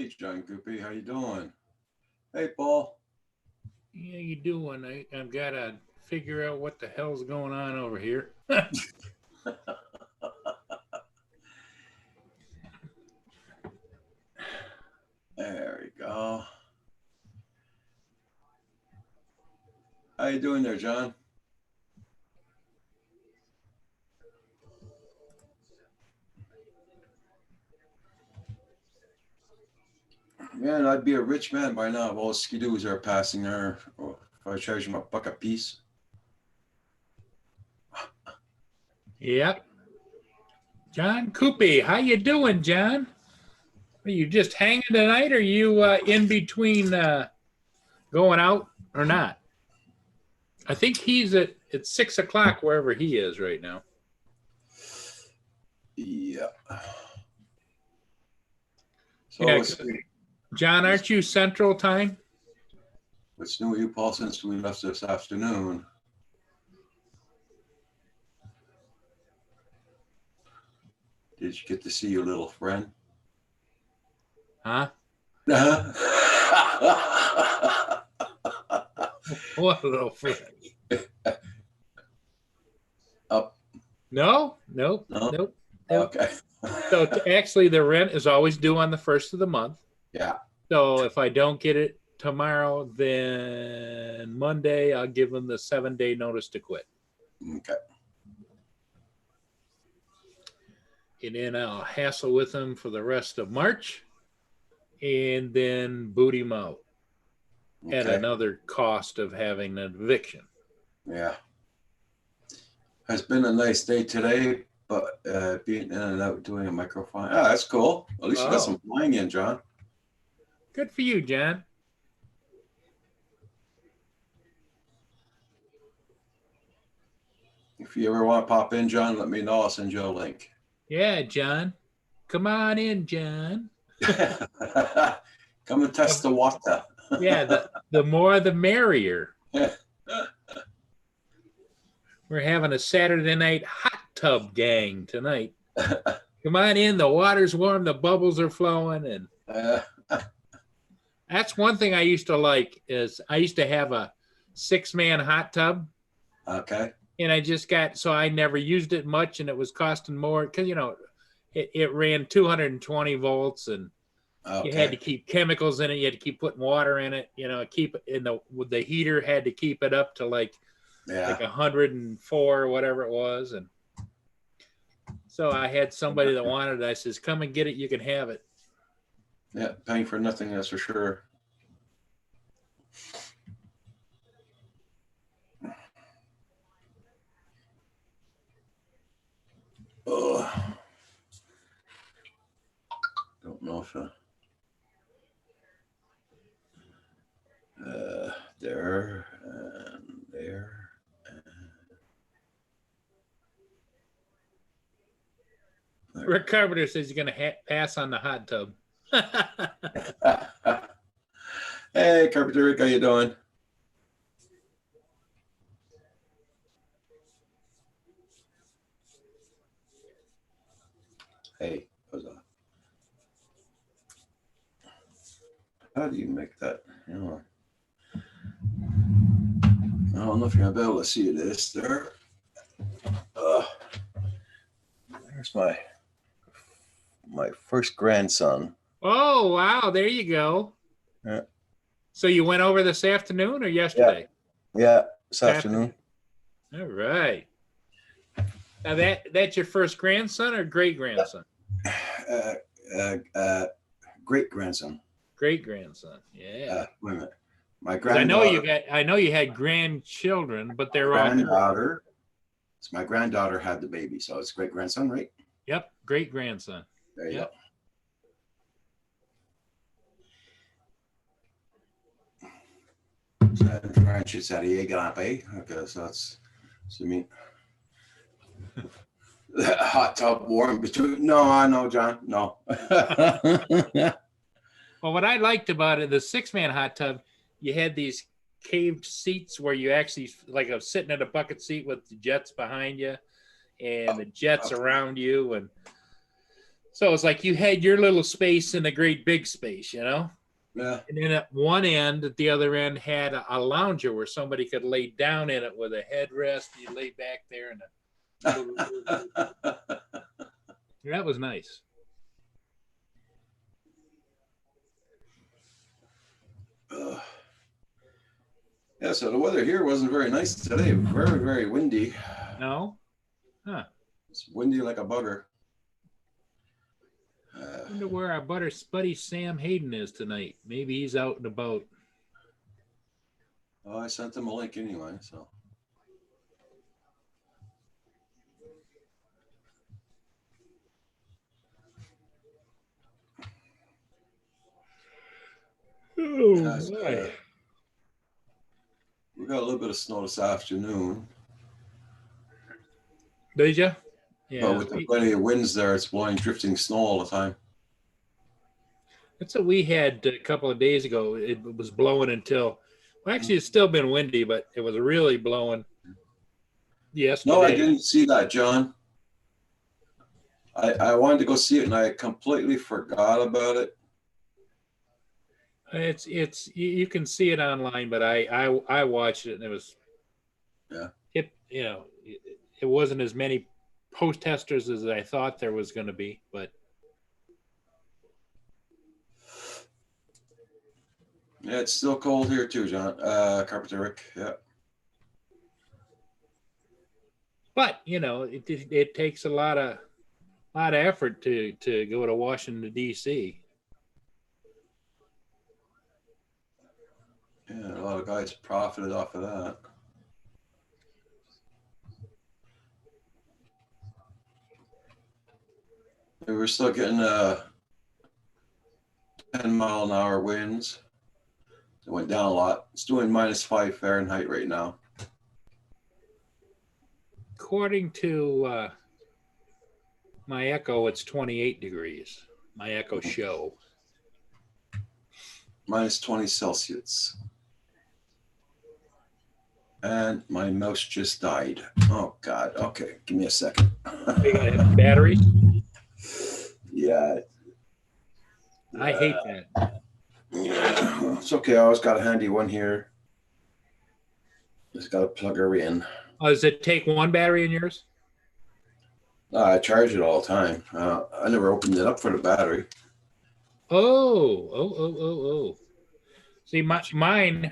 Hey, John Goopy, how you doing? Hey, Paul. Yeah, you doing? I've got to figure out what the hell's going on over here. There we go. How you doing there, John? Man, I'd be a rich man by now if all the skidoos are passing there. Or if I charge them $1 a piece. Yep. John Coopy, how you doing, John? Are you just hanging tonight? Or are you in between going out or not? I think he's at 6:00 wherever he is right now. Yeah. So Yeah, John, aren't you Central Time? what's new with you, Paul, since we left this afternoon? Did you get to see your little friend? Huh? Uh-huh. What little friend? Up. No, nope, No? nope. Okay. So actually, the rent is always due on the 1st of the month. Yeah. So if I don't get it tomorrow, then Monday I'll give them the 7-day notice to quit. Okay. And then I'll hassle with them for the rest of March and then boot him out at another cost of having an eviction. Yeah. It's been a nice day today, but being in and out doing a microphone. Oh, that's cool. At least you got some flying in, John. Good for you, John. If you ever want to pop in, John, let me know. I'll send you a link. Yeah, John. Come on in, John. Come and test the water. Yeah, the more the merrier. We're having a Saturday night hot tub gang tonight. Come on in. The water's warm. The bubbles are flowing. And that's one thing I used to like is I used to have a 6-man hot tub. Okay. And I just got, so I never used it much and it was costing more because, it ran 220 volts and you had to keep chemicals in it. You had to keep putting water in it, keep it in the heater had to keep it up to like 104 or whatever it was. And so I had somebody that wanted it. I says, come and get it. You can have it. Yeah. Paying for nothing. That's for sure. Don't know if there and there. Rick Carpenter says he's going to pass on the hot tub. Hey, Carpenter Rick, how you doing? Hey, how do you make that? I don't know if you're gonna be able to see this there. There's my first grandson. Oh, wow. There you go. Yeah. So you went over this afternoon or yesterday? Yeah, this afternoon. All right. Now that's your first grandson or great grandson? Great grandson. Great grandson. Yeah. Wait a minute. My granddaughter. I know you had grandchildren, but they're all granddaughter. So my granddaughter had the baby, so it's great grandson, right? Yep, great grandson. There you go. French is that okay, so that's me. Hot tub warm between. No, I know, John. No. Well, what I liked about it, the 6-man hot tub, you had these caved seats where you actually like sitting in a bucket seat with the jets behind you and the jets around you. And So it's like you had your little space in a great big space, you know? Yeah. And then at one end, at the other end, had a lounger where somebody could lay down in it with a headrest. You lay back there, and that was nice. Yeah, so the weather here wasn't very nice today. Very, very windy. No? Huh. It's windy like a bugger. I wonder where our buddy Sam Hayden is tonight. Maybe he's out and about. Oh, I sent him a link anyway, so. Oh, we got a little bit of snow this afternoon. Did you? Yeah. But with the plenty of winds there, it's blowing drifting snow all the time. That's what we had a couple of days ago. It was blowing until, well, actually, it's still been windy, but it was really blowing yesterday. No, I didn't see that, John. I wanted to go see it, and I completely forgot about it. It's you can see it online, but I watched it, and it was, yeah, it wasn't as many protesters as I thought there was going to be, but yeah, it's still cold here too, John. Carpenter Rick, yeah. But it takes a lot of effort to go to Washington D.C. Yeah, a lot of guys profited off of that. And we're still getting 10-mile-an-hour winds. It went down a lot. It's doing -5 Fahrenheit right now. According to my Echo, it's 28 degrees. My Echo show. -20 Celsius. And my mouse just died. Oh, God. Okay, give me a second. You gotta have batteries? Yeah. I hate that. Yeah, it's okay. I always got a handy one here. Just got to plug her in. Oh, does it take one battery in yours? I charge it all the time. I never opened it up for the battery. Oh. See, mine,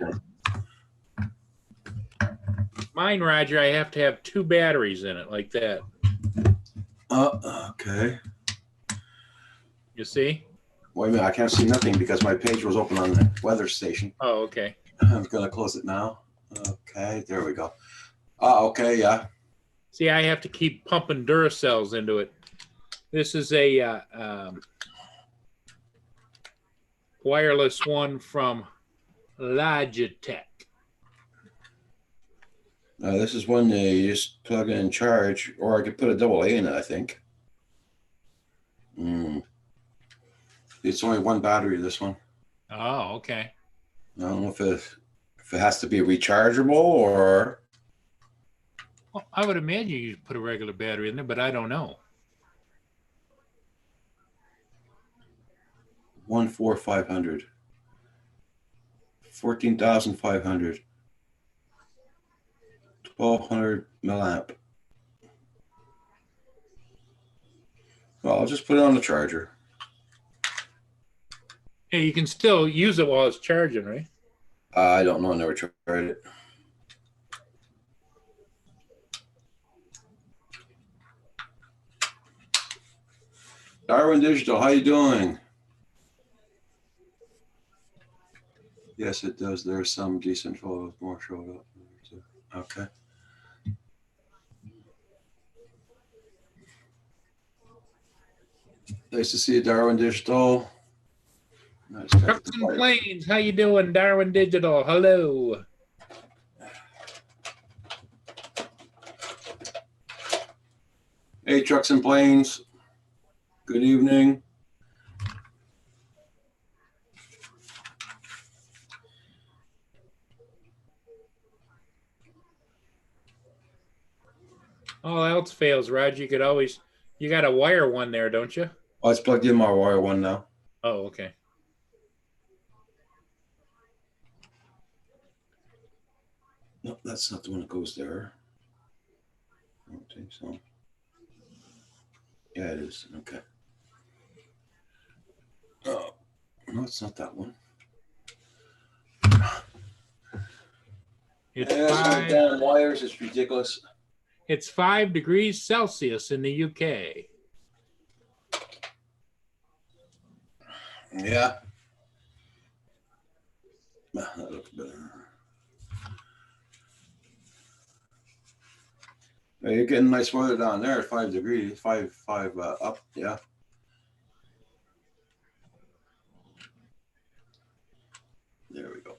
Roger, I have to have 2 batteries in it like that. Okay. You see? Wait a minute. I can't see nothing because my page was open on the weather station. Oh, okay. I'm going to close it now. Okay, there we go. Okay, yeah. See, I have to keep pumping Duracells into it. This is a wireless one from Logitech. This is one you just plug in and charge, or I could put a AA in it, I think. It's only one battery, this one. Oh, okay. I don't know if it has to be rechargeable or... Well, I would imagine you put a regular battery in there, but I don't know. 14500. 14,500. 1200 milliamp. Well, I'll just put it on the charger. Hey, you can still use it while it's charging, right? I don't know. I never tried it. Darwin Digital, how you doing? Yes, it does. There's some decent photos. More showed up. Okay. Nice to see you, Darwin Digital. Nice. Trucks and Planes, how you doing, Darwin Digital? Hello. Hey, Trucks and Planes. Good evening. All else fails, Rod. You got a wire one there, don't you? Oh, it's plugged in my wire one now. Oh, okay. No, that's not the one that goes there. I don't think so. Yeah, it is. Okay. Oh, no, it's not that one. It's five. Damn wires. It's ridiculous. It's 5 degrees Celsius in the UK. Yeah. That looks better. Yeah, you're getting nice weather down there at 5 degrees, five up. Yeah. There we go.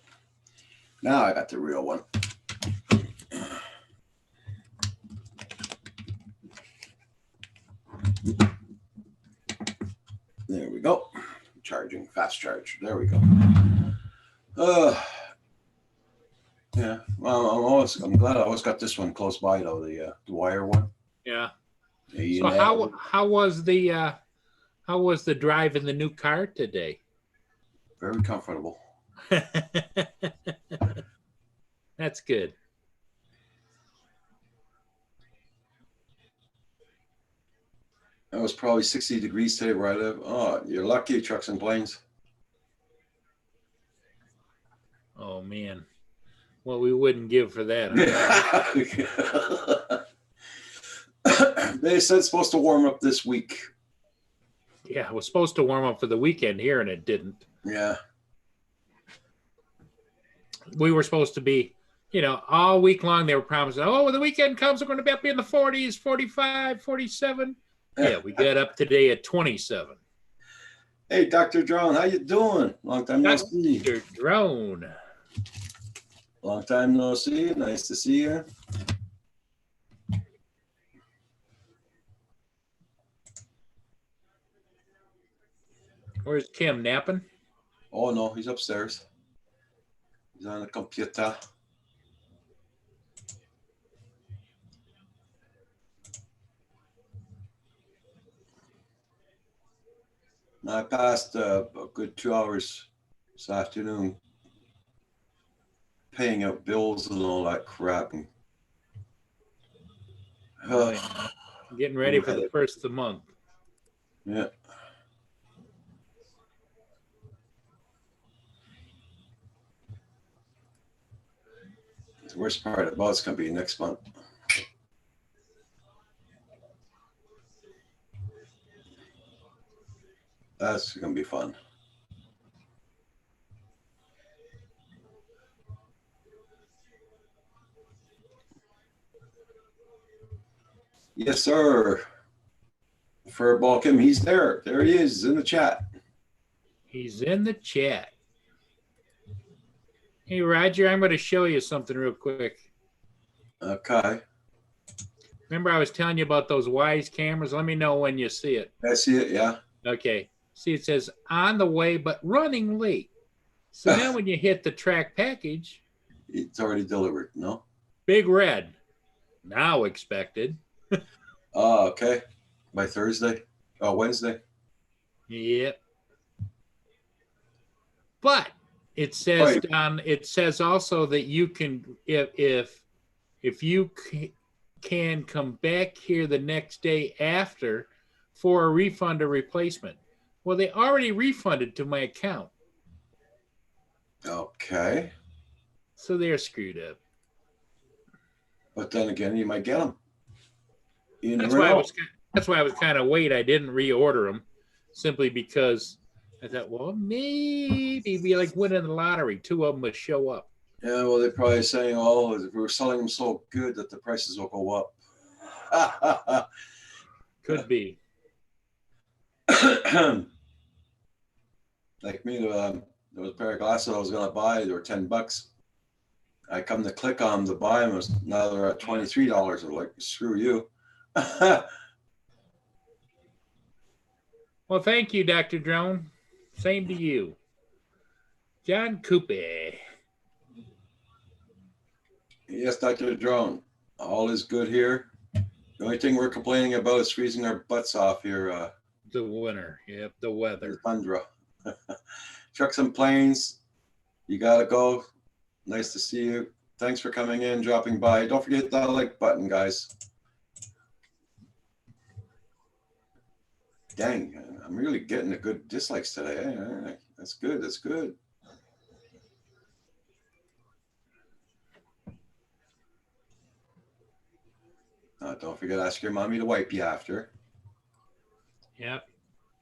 Now I got the real one. There we go. Charging, fast charge. There we go. Yeah. Well, I'm glad I always got this one close by though. The wire one. Yeah. Yeah, So how was the drive in the new car today? Very comfortable. That's good. It was probably 60 degrees today where I live. Oh, you're lucky, trucks and planes. Oh man. Well, we wouldn't give for that. They said it's supposed to warm up this week. Yeah, it was supposed to warm up for the weekend here, and it didn't. Yeah. We were supposed to be, all week long they were promising, oh, when the weekend comes, we're going to be in the 40s, 45, 47. Yeah, we got up today at 27. Hey, Dr. Drone, how you doing? Long time no see. Dr. Drone. Long time no see. Nice to see you. Where's Kim, napping? Oh, no, he's upstairs. He's on the computer. I passed a good 2 hours this afternoon paying out bills and all that crap. And, getting ready for the first of the month. Yeah. The worst part about it's going to be next month. That's going to be fun. Yes, sir. Furball Kim, he's there. There he is in the chat. He's in the chat. Hey, Roger, I'm going to show you something real quick. Okay. Remember I was telling you about those Wise cameras? Let me know when you see it. I see it, yeah. Okay. See, it says on the way, but running late. So now when you hit the track package, it's already delivered, no? Big red. Now expected. Oh, okay. By Thursday? Oh, Wednesday? Yep. But it says it says also that you can, if you can come back here the next day after for a refund or replacement. Well, they already refunded to my account. Okay. So they're screwed up. But then again, you might get them. That's why I was kind of wait. I didn't reorder them simply because I thought, well, maybe be like winning the lottery. 2 of them would show up. Yeah, well, they're probably saying, oh, we're selling them so good that the prices will go up. Could be. Like me, there was a pair of glasses I was going to buy. They were $10. I come to click on them to buy them. Now they're at $23. I'm like, screw you. Well, thank you, Dr. Drone. Same to you. John Coopy. Yes, Dr. Drone. All is good here. The only thing we're complaining about is freezing our butts off here the winter. Yep, the weather. The tundra. Trucks and planes, you gotta go. Nice to see you. Thanks for coming in, dropping by. Don't forget that like button, guys. Dang, I'm really getting a good dislikes today. That's good. That's good. Don't forget to ask your mommy to wipe you after. Yep.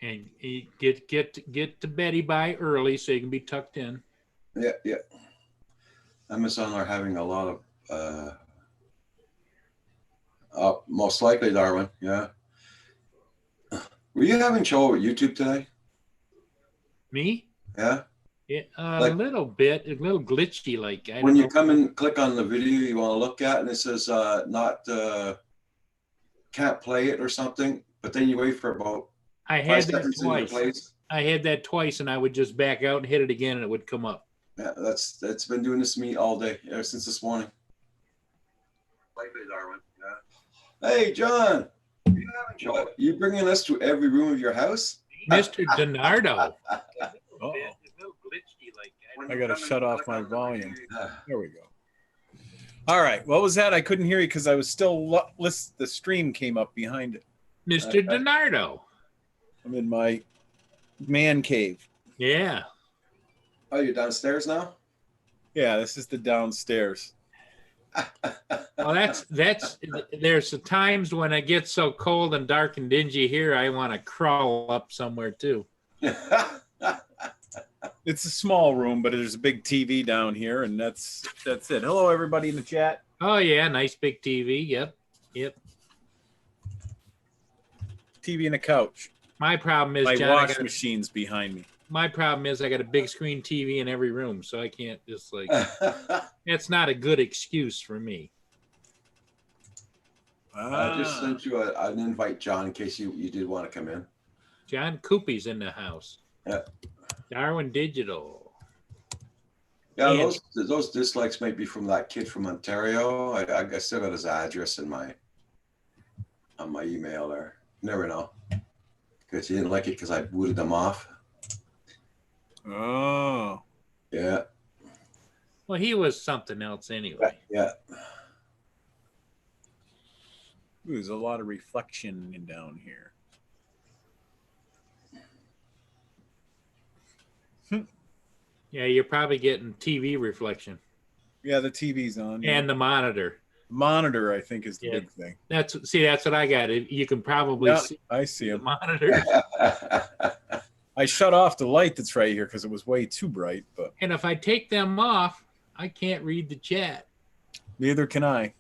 And you get to Betty by early so you can be tucked in. Yeah, yeah. Amazon are having a lot of most likely, Darwin. Yeah. Were you having trouble with YouTube today? Me? Yeah. Yeah, a little bit, a little glitchy. Like when you come and click on the video you want to look at, and it says not can't play it or something, but then you wait for about I had that twice. I had that twice, and I would just back out and hit it again, and it would come up. Yeah, that's been doing this to me all day, ever since this morning. Likely, Darwin. Yeah. Hey, John. You bringing us to every room of your house? Mr. DiNardo. I got to shut off my volume. There we go. All right. What was that? I couldn't hear you because I was still the stream came up behind it. Mr. DiNardo. I'm in my man cave. Yeah. Oh, you're downstairs now? Yeah, this is the downstairs. Well, that's there's times when it gets so cold and dark and dingy here, I want to crawl up somewhere too. It's a small room, but there's a big TV down here, and that's it. Hello, everybody in the chat. Oh yeah, nice big TV. Yep. TV and a couch. My problem is, my John, wash machine's behind me. My problem is I got a big screen TV in every room, so I can't just like. That's not a good excuse for me. I just sent you an invite, John, in case you did want to come in. John Coopy's in the house. Yeah. Darwin Digital. Yeah, those dislikes might be from that kid from Ontario. I still got his address on my email there. Never know. Because he didn't like it because I booted them off. Oh. Yeah. Well, he was something else anyway. Yeah. Ooh, there's a lot of reflection down here. Yeah, you're probably getting TV reflection. Yeah, the TV's on. And the monitor. Monitor, I think, is the big thing. That's what I got. You can probably see. I see the monitor. I shut off the light that's right here because it was way too bright. But and if I take them off, I can't read the chat. Neither can I.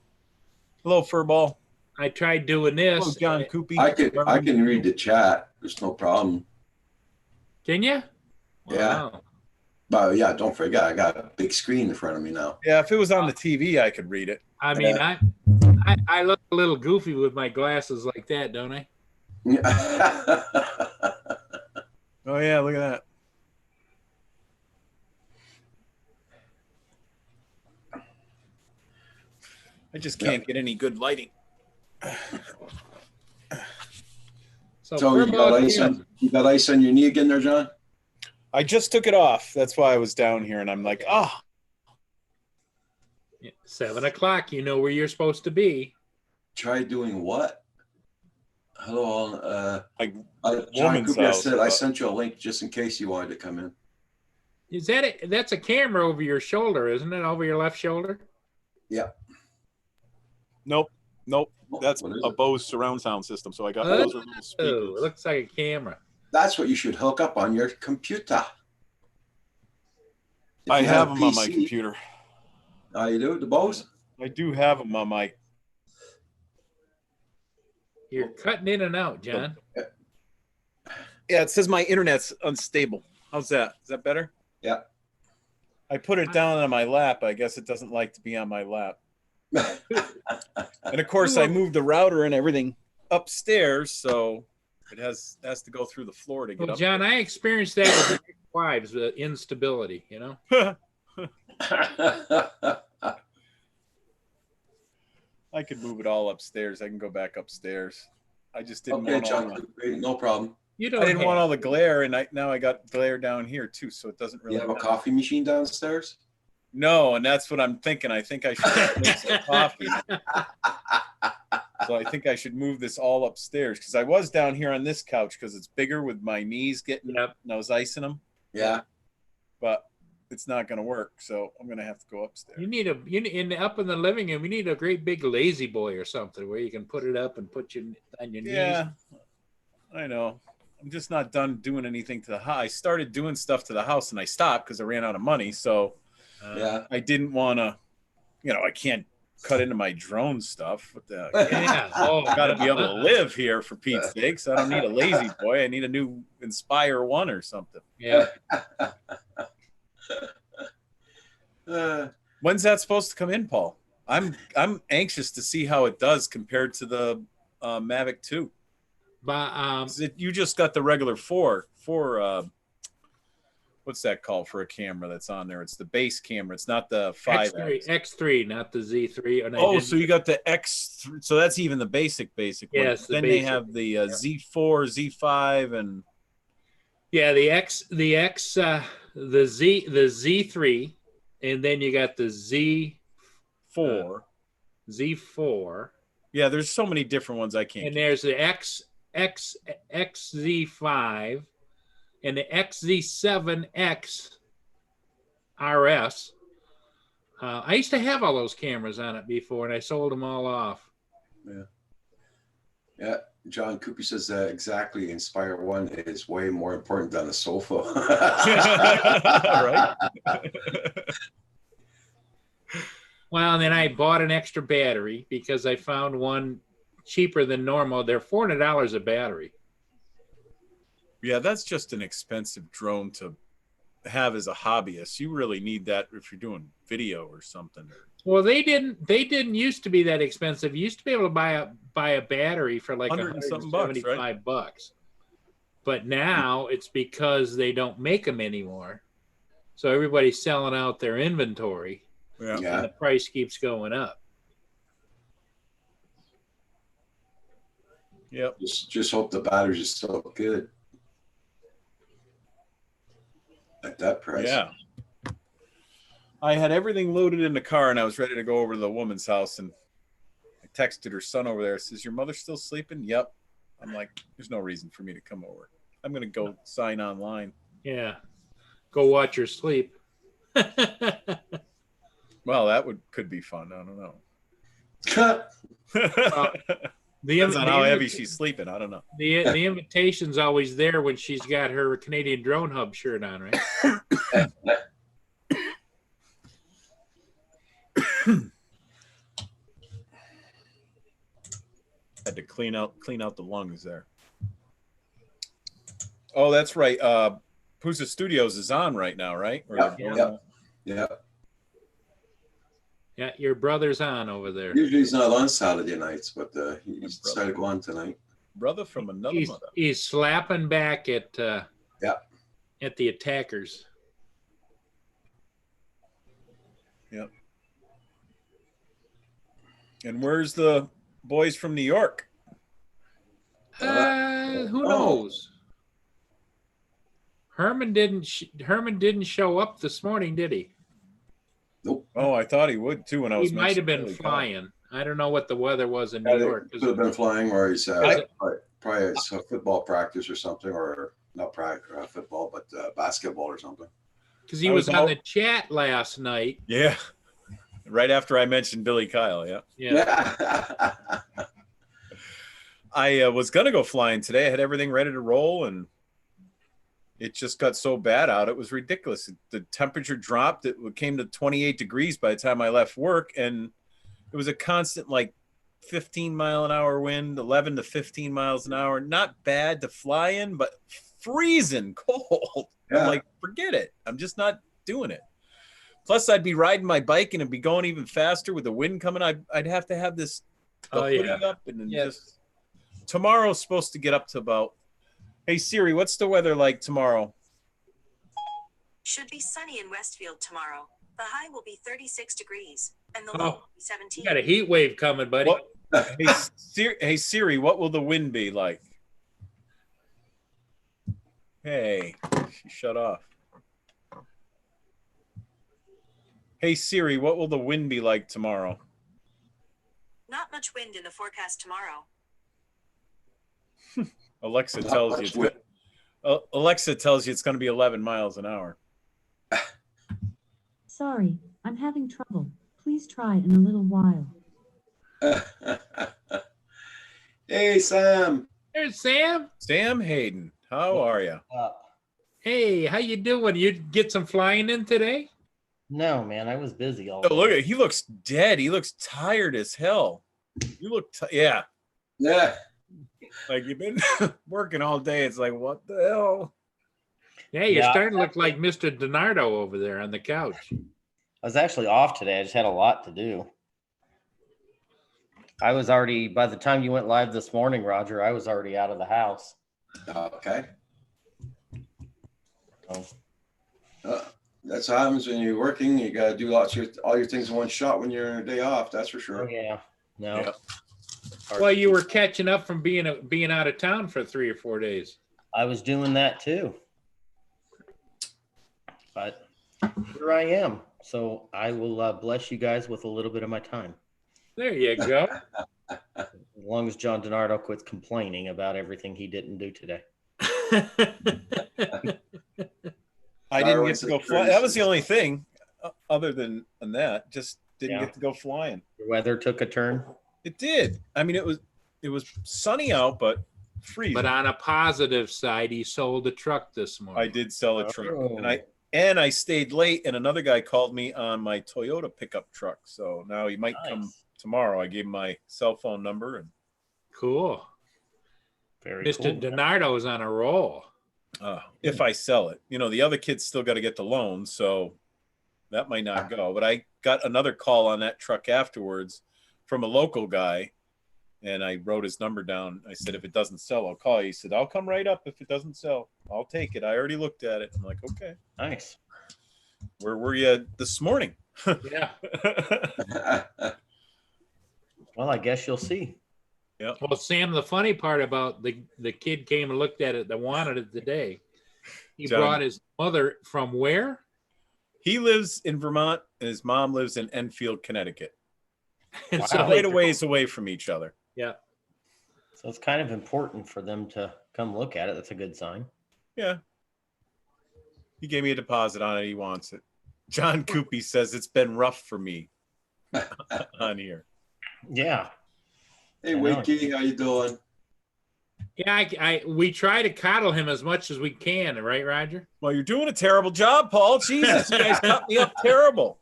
Hello, Furball. I tried doing this. Hello, John Coopy. I can read the chat. There's no problem. Can you? Yeah. Wow. But yeah, don't forget, I got a big screen in front of me now. Yeah, if it was on the TV, I could read it. I mean, I look a little goofy with my glasses like that, don't I? Oh yeah, look at that. I just can't get any good lighting. So you got ice on your knee again there, John? I just took it off. That's why I was down here, and I'm like, oh. 7 o'clock. You know where you're supposed to be. Try doing what? Hello, all. Like John Cooper said I sent you a link just in case you wanted to come in. Is that it? That's a camera over your shoulder, isn't it? Over your left shoulder? Yeah. Nope. That's a Bose surround sound system. So I got those little speakers. Oh, it looks like a camera. That's what you should hook up on your computer. I have them on my computer. Oh, you do? The Bose? I do have them on my. You're cutting in and out, John. Yeah, it says my internet's unstable. How's that? Is that better? Yeah. I put it down on my lap. I guess it doesn't like to be on my lap. And of course, I moved the router and everything upstairs, so it has to go through the floor to get up. John, I experienced that with my wives, instability, you know? I could move it all upstairs. I can go back upstairs. I just didn't want John, no problem. You don't. I didn't want all the glare, and now I got glare down here too, so it doesn't really. You have a coffee machine downstairs? No, and that's what I'm thinking. I think I should make some coffee. So I think I should move this all upstairs because I was down here on this couch because it's bigger with my knees getting up and I was icing them. Yeah. But it's not going to work, so I'm going to have to go upstairs. You need up in the living room. You need a great big lazy boy or something where you can put it up and put you on your knees. Yeah, I know. I'm just not done doing anything to the house. I started doing stuff to the house and I stopped because I ran out of money. So yeah, I didn't want to, I can't cut into my drone stuff. What the yeah. Oh, I got to be able to live here for Pete's sakes. I don't need a lazy boy. I need a new Inspire 1 or something. Yeah. When's that supposed to come in, Paul? I'm anxious to see how it does compared to the Mavic 2. But you just got the regular four what's that called for a camera that's on there? It's the base camera. It's not the 5X. X3, not the Z3. Oh, so you got the X3. So that's even the basic one. Yes. Then they have the Z4, Z5, and the Z3, and then you got the Z4. Yeah, there's so many different ones I can't. And there's the XZ5 and the XZ7X RS. I used to have all those cameras on it before, and I sold them all off. Yeah. John Cooper says exactly. Inspire 1 is way more important than a sofa. Right. Well, and then I bought an extra battery because I found one cheaper than normal. They're $400 a battery. Yeah, that's just an expensive drone to have as a hobbyist. You really need that if you're doing video or something. Well, they didn't used to be that expensive. You used to be able to buy a battery for like $175 bucks. But now it's because they don't make them anymore. So everybody's selling out their inventory. Yeah. And the price keeps going up. Yep. Just hope the batteries are still good at that price. Yeah. I had everything loaded in the car and I was ready to go over to the woman's house, and I texted her son over there. Says, "Your mother still sleeping?" Yep. I'm like, there's no reason for me to come over. I'm going to go sign online. Yeah. Go watch her sleep. Well, that could be fun. I don't know. Depends on how heavy she's sleeping. I don't know. The invitation's always there when she's got her Canadian Drone Hub shirt on, right? Had to clean out the lungs there. Oh, that's right. Pusa Studios is on right now, right? Yeah. Yeah, your brother's on over there. Usually he's not on Saturday nights, but he's decided to go on tonight. Brother from another mother. He's slapping back at the attackers. Yep. And where's the boys from New York? Who knows? Herman didn't show up this morning, did he? Nope. Oh, I thought he would too. When I was, he might have been flying. I don't know what the weather was in New York. He could have been flying, or he's probably a football practice or something, or not football, but basketball or something. Because he was on the chat last night. Yeah. Right after I mentioned Billy Kyle. Yeah. I was gonna go flying today. I had everything ready to roll, and it just got so bad out. It was ridiculous. The temperature dropped. It came to 28 degrees by the time I left work. And it was a constant, 15-mile-an-hour wind, 11 to 15 miles an hour. Not bad to fly in, but freezing cold. Yeah. I'm like, forget it. I'm just not doing it. Plus, I'd be riding my bike and it'd be going even faster with the wind coming. I'd have to have this hoodie up. And then just tomorrow's supposed to get up to about, hey, Siri, what's the weather like tomorrow? Should be sunny in Westfield tomorrow. The high will be 36 degrees, and the low will be 17. You got a heat wave coming, buddy. Hey, Siri, what will the wind be like? Hey, she shut off. Hey Siri, what will the wind be like tomorrow? Not much wind in the forecast tomorrow. Alexa tells you it's going to be 11 miles an hour. Sorry, I'm having trouble. Please try in a little while. Hey, Sam. There's Sam. Sam Hayden, how are you? Hey, how you doing? You get some flying in today? No, man, I was busy all Oh, day. look at, he looks dead. He looks tired as hell. You look, yeah. Yeah. Like you've been working all day. It's like, what the hell? Yeah, you're starting to look like Mr. DiNardo over there on the couch. I was actually off today. I just had a lot to do. I was already, by the time you went live this morning, Roger, I was already out of the house. Okay. So, That's what happens when you're working. You got to do all your things in one shot when you're on a day off. That's for sure. oh yeah, no. Yeah. Well, you were catching up from being out of town for 3 or 4 days. I was doing that too. But here I am. So I will bless you guys with a little bit of my time. There you go. As long as John DiNardo quits complaining about everything he didn't do today. I didn't get to go fly. That was the only thing other than that. Just didn't get to go flying. The weather took a turn. It did. I mean, it was sunny out, but freezing. But on a positive side, he sold a truck this morning. I did sell a truck, Oh. and I stayed late, and another guy called me on my Toyota pickup truck. So now he might come tomorrow. I gave him my cell phone number, and Cool. Very Mr. cool. DiNardo's on a roll. if I sell it, the other kids still got to get the loan, so that might not go. But I got another call on that truck afterwards from a local guy, and I wrote his number down. I said, if it doesn't sell, I'll call you. He said, I'll come right up. If it doesn't sell, I'll take it. I already looked at it. I'm like, okay. Nice. Where were you this morning? Yeah. Well, I guess you'll see. Yeah. Well, Sam, the funny part about the kid came and looked at it that wanted it today. He John. brought his mother from where? He lives in Vermont, and his mom lives in Enfield, Connecticut. And Wow. so Quite a ways away from each other. yeah. So it's kind of important for them to come look at it. That's a good sign. Yeah. He gave me a deposit on it. He wants it. John Coopy says it's been rough for me on here. Yeah. Hey, Wakey, how you doing? Yeah, we try to coddle him as much as we can, right, Roger? Well, you're doing a terrible job, Paul. Jesus, you guys cut me up terrible.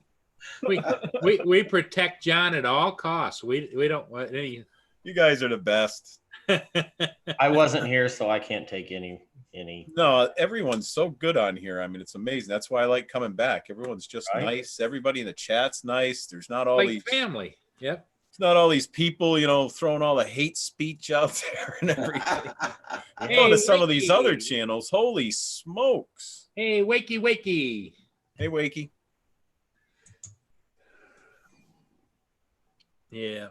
We protect John at all costs. We don't want any. You guys are the best. I wasn't here, so I can't take any. No, everyone's so good on here. I mean, it's amazing. That's why I like coming back. Everyone's just Right. nice. Everybody in the chat's nice. There's not all Like these family. Yep. It's not all these people, throwing all the hate speech out there and everything. Hey, Go to some of these Wakey. other channels. Holy smokes. Hey, wakey. Hey, Wakey. Yeah.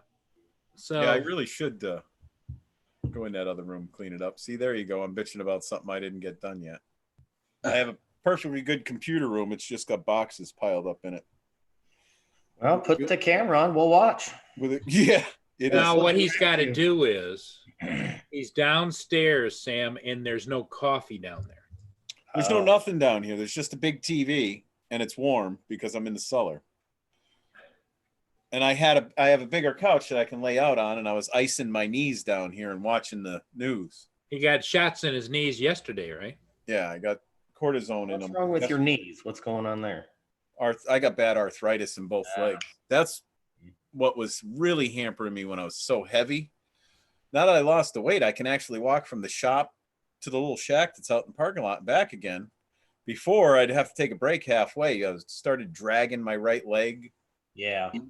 So Yeah, I really should go in that other room, clean it up. See, there you go. I'm bitching about something I didn't get done yet. I have a perfectly good computer room. It's just got boxes piled up in it. Well, put the camera on. We'll watch. With it, yeah. It is. now what he's got to do is he's downstairs, Sam, and there's no coffee down there. There's no nothing down here. There's just a big TV, and it's warm because I'm in the cellar. And I have a bigger couch that I can lay out on, and I was icing my knees down here and watching the news. He got shots in his knees yesterday, right? Yeah, I got cortisone in What's them. wrong with your knees? What's going on there? I got bad arthritis in both legs. That's what was really hampering me when I was so heavy. Now that I lost the weight, I can actually walk from the shop to the little shack that's out in the parking lot and back again. Before, I'd have to take a break halfway. I started dragging my right leg. Yeah. It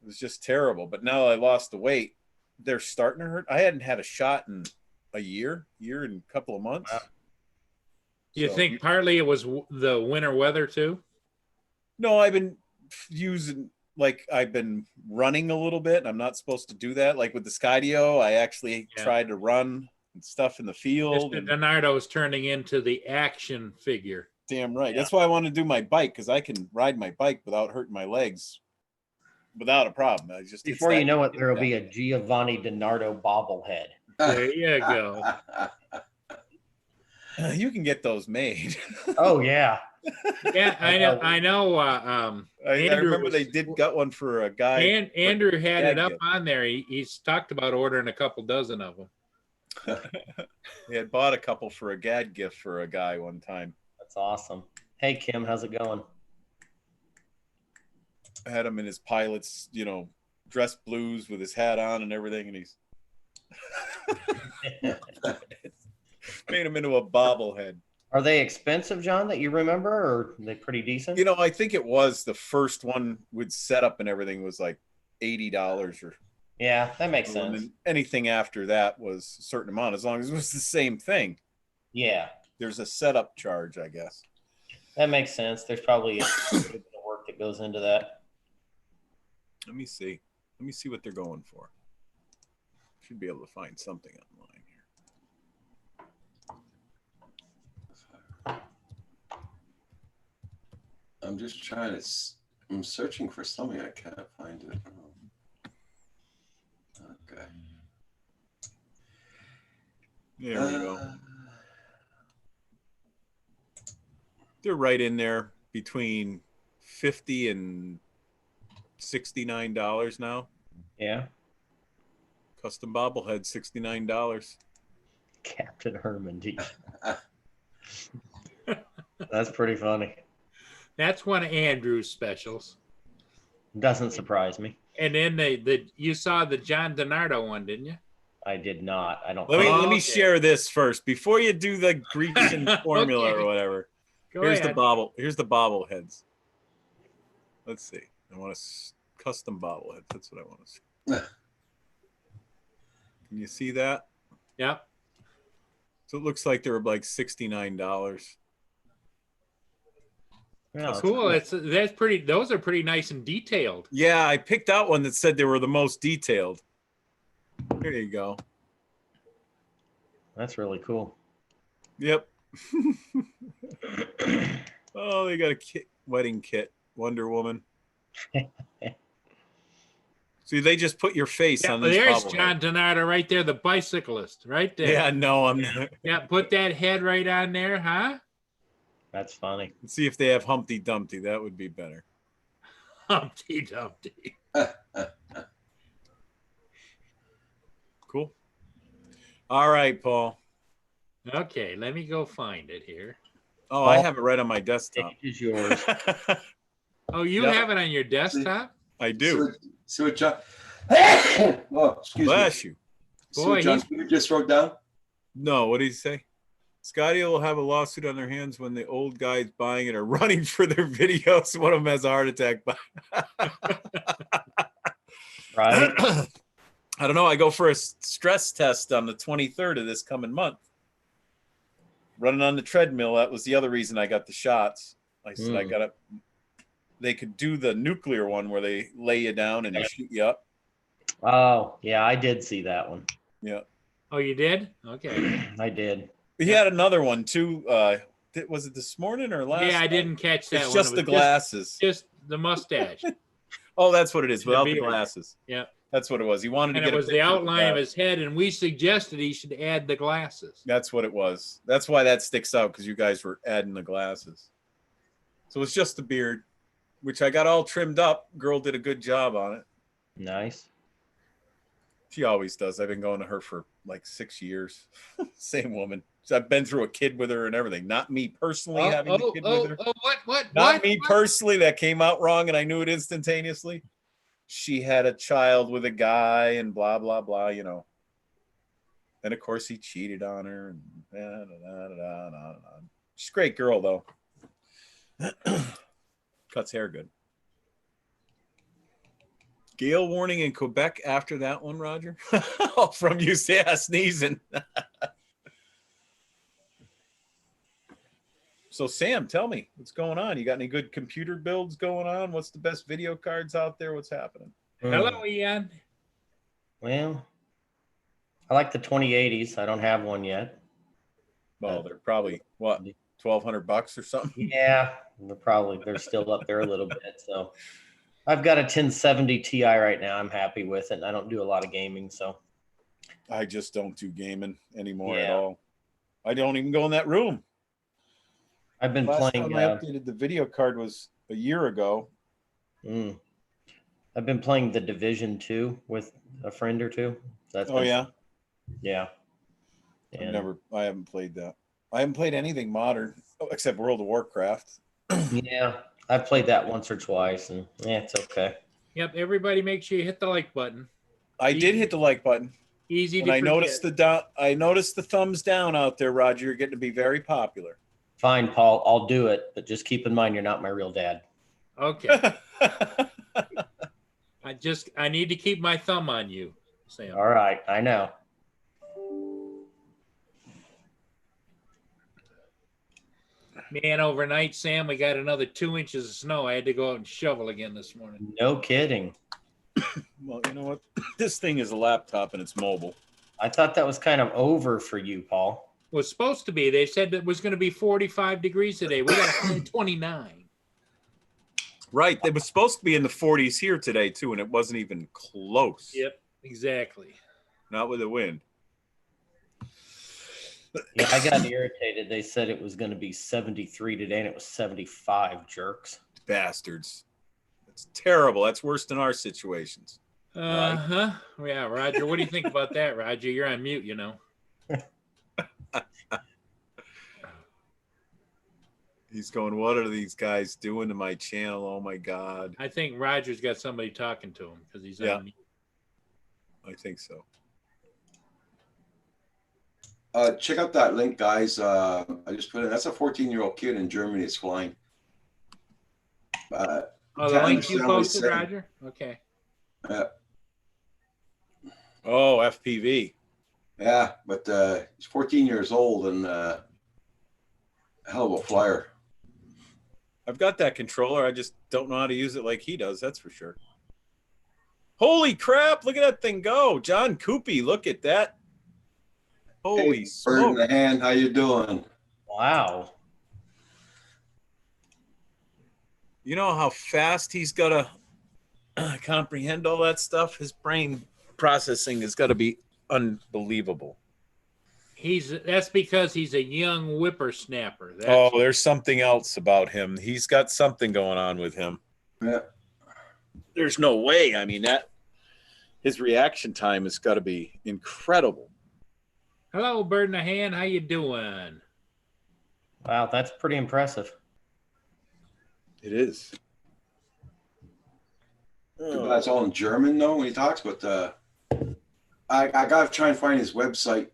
was just terrible. But now that I lost the weight, they're starting to hurt. I hadn't had a shot in a year and a couple of months. Wow. Do you So- think partly it was the winter weather too? No, I've been I've been running a little bit. I'm not supposed to do that. Like with the Skydio, I actually tried to run and stuff in the field. Mr. DiNardo's turning into the action figure. Damn right. Yeah. That's why I want to do my bike, because I can ride my bike without hurting my legs without a problem. I just Before you know it, there will be a Giovanni DiNardo bobblehead. There you go. You can get those made. Oh yeah. Yeah, I know. I Andrew remember they got one for a guy. And Andrew had it up gift. on there. He's talked about ordering a couple dozen of them. He had bought a couple for a gad gift for a guy one time. That's awesome. Hey Kim, how's it going? I had him in his pilot's, dress blues with his hat on and everything, and he's made him into a bobblehead. Are they expensive, John, that you remember, or are they pretty decent? I think it was the first one with setup and everything was like $80 or. Yeah, that makes And sense. then anything after that was a certain amount, as long as it was the same thing. Yeah, There's a setup charge, I guess. that makes sense. There's probably a bit of work that goes into that. Let me see. Let me see what they're going for. Should be able to find something online here. I'm just trying to. I'm searching for something. I can't find it. Okay. There we go. They're right in there between $50 and $69 now. Yeah, Custom bobblehead, $69. Captain Herman. Geez. That's pretty funny. That's one of Andrew's specials. Doesn't surprise me. And then you saw the John DiNardo one, didn't you? I did not. I don't. Let think- me Okay. share this first before you do the Grecian formula Okay. or whatever. Go Here's ahead. Here's the bobbleheads. Let's see. I want a custom bobblehead. That's what I want to see. Can you see that? Yep. So it looks like they were like $69. Yeah, that's Cool. cool. That's pretty. Those are pretty nice and detailed. Yeah, I picked out one that said they were the most detailed. Here you go. That's really cool. Yep. Oh, they got a wedding kit. Wonder Woman. See, they just put your face Yeah, on this there's bobblehead. John DiNardo right there, the bicyclist, right there. Yeah, no, I'm not. Yeah, put that head right on there, huh? That's funny. Let's see if they have Humpty Dumpty. That would be better. Humpty Dumpty. Cool. All right, Paul. Okay, let me go find it here. Oh, I have it right on my desktop. Stage is yours. Oh, you Yep. have it on your desktop? I do. See what John. Oh, excuse Bless me. you. See Boy, what John he's- Peter just wrote down? No, what did he say? Scotty will have a lawsuit on their hands when the old guys buying it are running for their videos. One of them has a heart attack. Right? I don't know. I go for a stress test on the 23rd of this coming month. Running on the treadmill. That was the other reason I got the shots. I said I got to. They could do the nuclear one where they lay you down and shoot you up. Oh, yeah, I did see that one. Yeah. Oh, you did? Okay. I did. He had another one too. Was it this morning or last? Yeah, I night? didn't catch that It's one. just It the was glasses. Just the mustache. Oh, that's what it is. The Without the beard. glasses. Yeah. That's what it was. He wanted And to it get was a the picture outline of guy. his head, and we suggested he should add the glasses. That's what it was. That's why that sticks out, because you guys were adding the glasses. So it's just the beard, which I got all trimmed up. Girl did a good job on it. Nice. She always does. I've been going to her for like 6 years. Same woman. So I've been through a kid with her and everything. Not me personally having a kid with her. What? Not me personally. That came out wrong, and I knew it instantaneously. She had a child with a guy, and blah blah blah. You know. And of course, he cheated on her. And she's a great girl, though. Cuts hair good. Gale warning in Quebec after that one, Roger. From you, sneezing. So Sam, tell me what's going on. You got any good computer builds going on? What's the best video cards out there? What's happening? Hello, Ian. Well, I like the 2080s. I don't have one yet. Well, they're probably what, $1,200 or something. Yeah, they're still up there a little bit. So I've got a 1070 Ti right now. I'm happy with it. And I don't do a lot of gaming, so I just don't do gaming anymore at Yeah. all. I don't even go in that room. I've been Last playing. time I updated the video card was a year ago. I've been playing The Division 2 with a friend or two. That's Oh yeah, yeah. And I haven't played that. I haven't played anything modern except World of Warcraft. yeah, I've played that once or twice, and it's okay. Yep. Everybody, make sure you hit the like button. I did hit the like button, Easy and to I noticed forget. I noticed the thumbs down out there, Roger. You're getting to be very popular. Fine, Paul, I'll do it, but just keep in mind you're not my real dad. Okay. I need to keep my thumb on you, Sam. All right, I know. Man, overnight, Sam, we got another 2 inches of snow. I had to go out and shovel again this morning. No kidding. Well, you know what? This thing is a laptop and it's mobile. I thought that was kind of over for you, Paul. Was supposed to be. They said it was going to be 45 degrees today. We got 29. Right. They were supposed to be in the 40s here today, too, and it wasn't even close. Yep, exactly. Not with the wind. Yeah, I got irritated. They said it was going to be 73 today, and it was 75, jerks. Bastards. That's terrible. That's worse than our situations. Uh-huh. Yeah, Roger, what do you think about that, Roger? You're on mute, you know. He's going, what are these guys doing to my channel? Oh, my God. I think Roger's got somebody talking to him because he's on mute. I think so. Check out that link, guys. I just put in. That's a 14-year-old kid in Germany. It's flying. The link you posted, Roger? Okay. Oh, FPV. Yeah, but he's 14 years old and a hell of a flyer. I've got that controller. I just don't know how to use it like he does. That's for sure. Holy crap. Look at that thing go. John Coopy, look at that. Holy Bird in smoke. the hand. How you doing? Wow. You know how fast he's got to comprehend all that stuff? His brain processing has got to be unbelievable. That's because he's a young whippersnapper. There's something else about him. He's got something going on with him. Yeah. There's no way. I mean, his reaction time has got to be incredible. Hello, bird in the hand. How you doing? Wow, that's pretty impressive. It is. That's all in German, though, when he talks. But I got to try and find his website.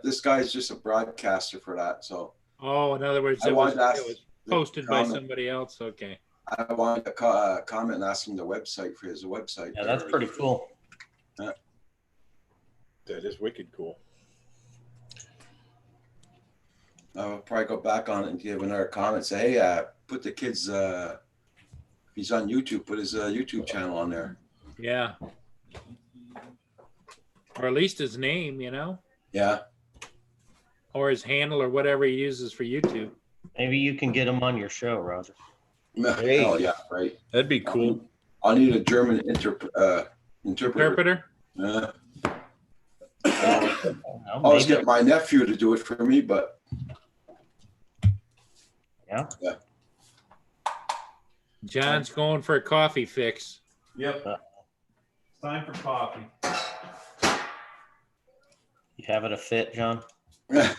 This guy's just a broadcaster for that. So. Oh, in other words, it was posted by somebody else. Okay. I wanted to comment and ask him the website for his website. Yeah, that's pretty cool. Yeah. That is wicked cool. I'll probably go back on it and give another comment. Say, hey, put the kids. If he's on YouTube, put his YouTube channel on there. Yeah. Or at least his name, you know. Yeah. Or his handle or whatever he uses for YouTube. Maybe you can get him on your show, Roger. Hey. Oh yeah, right. That'd be cool. I'll need a German interpreter. Interpreter? Yeah. Well, I always maybe- get my nephew to do it for me, but Yeah. John's going for a coffee fix. Yep. Time for coffee. You having a fit, John? Yeah.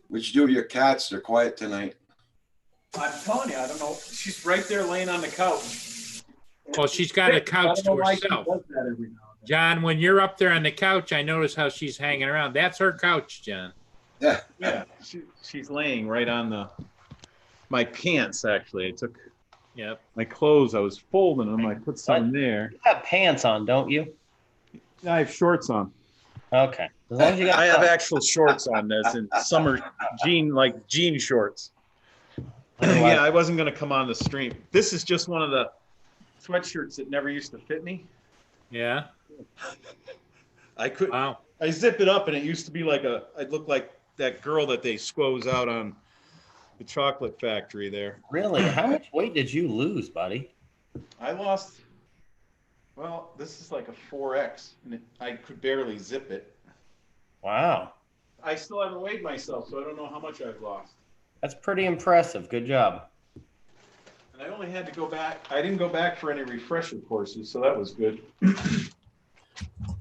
What'd you do with your cats? They're quiet tonight. I'm telling you, I don't know. She's right there laying on the couch. Well, she's got a couch to herself. John, when you're up there on the couch, I notice how she's hanging around. That's her couch, John. Yeah. Yeah, she's laying right on my pants, actually. I took my clothes. I was folding them. I put some there. You have pants on, don't you? I have shorts on. Okay. As long as you got I have actual shorts on this in summer jean shorts. Yeah, I wasn't going to come on the stream. This is just one of the sweatshirts that never used to fit me. Yeah. I could. Wow. I zip it up, and it used to be like I'd look like that girl that they squoze out on the chocolate factory there. Really? How much weight did you lose, buddy? I lost. Well, this is like a 4X, and I could barely zip it. Wow. I still haven't weighed myself, so I don't know how much I've lost. That's pretty impressive. Good job. And I only had to go back. I didn't go back for any refresher courses, so that was good.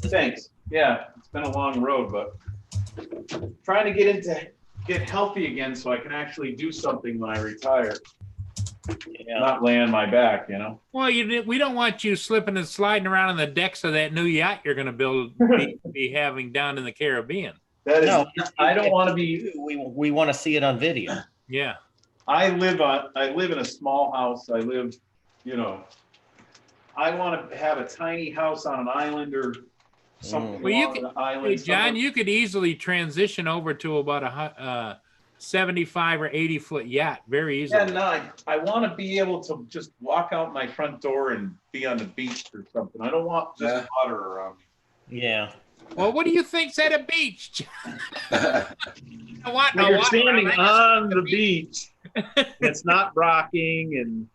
Thanks. Yeah, it's been a long road, but trying to get healthy again so I can actually do something when I retire. Yeah. Not lay on my back, you know. Well, we don't want you slipping and sliding around on the decks of that new yacht you're going to be having down in the Caribbean. That is, No, I don't want to be. We want to see it on video. Yeah. I live in a small house. I live, you know. I want to have a tiny house on an island or something Well, you along could, the island. hey, John, you could easily transition over to about a 75 or 80 foot yacht very easily. Yeah, no, I want to be able to just walk out my front door and be on the beach or something. I don't want just water around me. Yeah. Well, what do you think's at a beach? I want When no you're water standing around on the beach, it's not rocking, and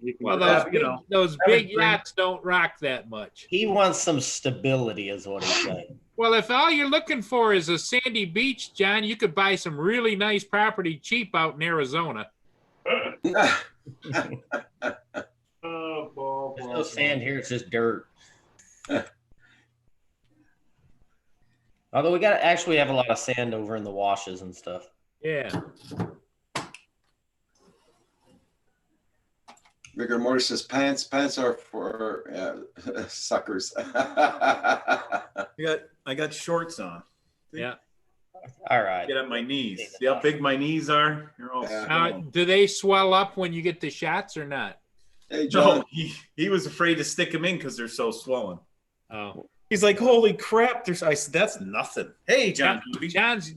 you can Well, grab, those big yachts don't rock that much. He wants some stability, is what he's saying. Well, if all you're looking for is a sandy beach, John, you could buy some really nice property cheap out in Arizona. Oh, There's no sand here; it's just dirt. Although we actually have a lot of sand over in the washes and stuff. Yeah. Rigor Mortis says pants are for suckers. I got shorts on. Yeah. All right. Get up my knees. See how big my knees are? You're all Now, do they swell up when you get the shots or not? Hey, John. No, he was afraid to stick them in because they're so swollen. Oh. He's like, holy crap! I said, that's nothing. Hey, John.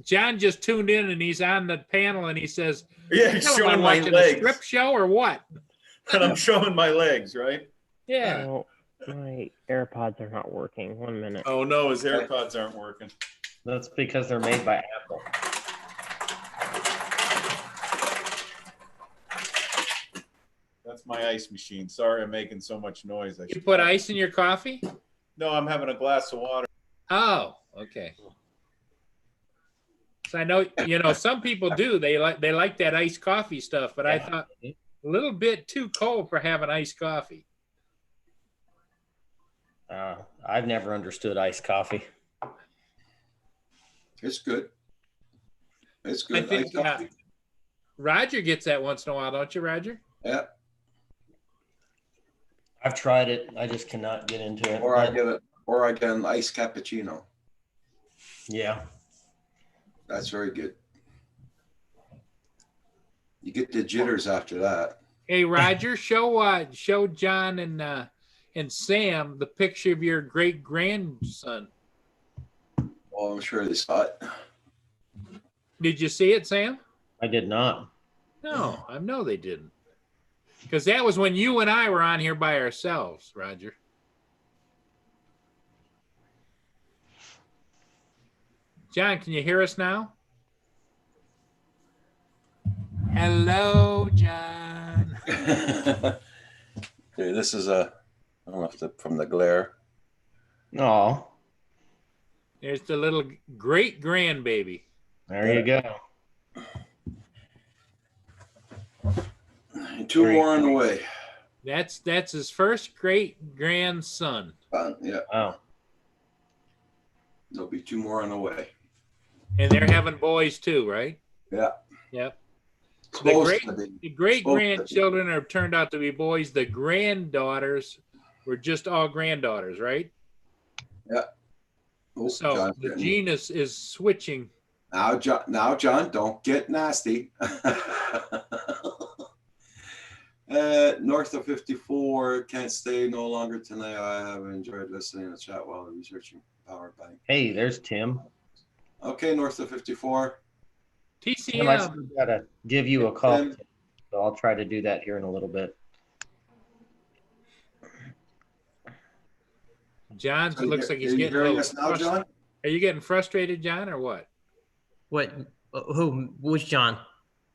John just tuned in and he's on the panel and he says, Yeah, he's showing my watching legs. a strip show or what? And I'm showing my legs, right? Yeah. Oh, my AirPods are not working. 1 minute. Oh no, his AirPods aren't working. That's because they're made by Apple. That's my ice machine. Sorry, I'm making so much noise. You put ice in your coffee? No, I'm having a glass of water. Oh, okay. So I know, some people do. They like that iced coffee stuff, but I thought a little bit too cold for having iced coffee. I've never understood iced coffee. It's good. It's I good. think Roger gets that once in a while, don't you, Roger? Yeah. I've tried it. I just cannot get into it. Or I get an iced cappuccino. Yeah. That's very good. You get the jitters after that. Hey, Roger, show John and Sam the picture of your great grandson. Well, I'm sure they saw it. Did you see it, Sam? I did not. No, I know they didn't. Because that was when you and I were on here by ourselves, Roger. John, can you hear us now? Hello, John. Okay, this is I don't know if from the glare. No. There's the little great grandbaby. There you go. Two more on the way. That's his first great grandson. Yeah. Oh. There'll be two more on the way. And they're having boys too, right? Yeah. Yep. Close The great grandchildren have turned out to be boys. The granddaughters were just all granddaughters, right? Yeah. Oh, So John's the getting- genus is switching. Now, John, don't get nasty. North of 54, can't stay no longer tonight. I have enjoyed listening to the chat while researching power bank. Hey, there's Tim. Okay, North of 54. Tim, I TCM. still gotta give you a call. Tim. So I'll try to do that here in a little bit. John So looks like he's are you getting a hearing little us now, John? Are you getting frustrated, John, or what? What? Who? Which John?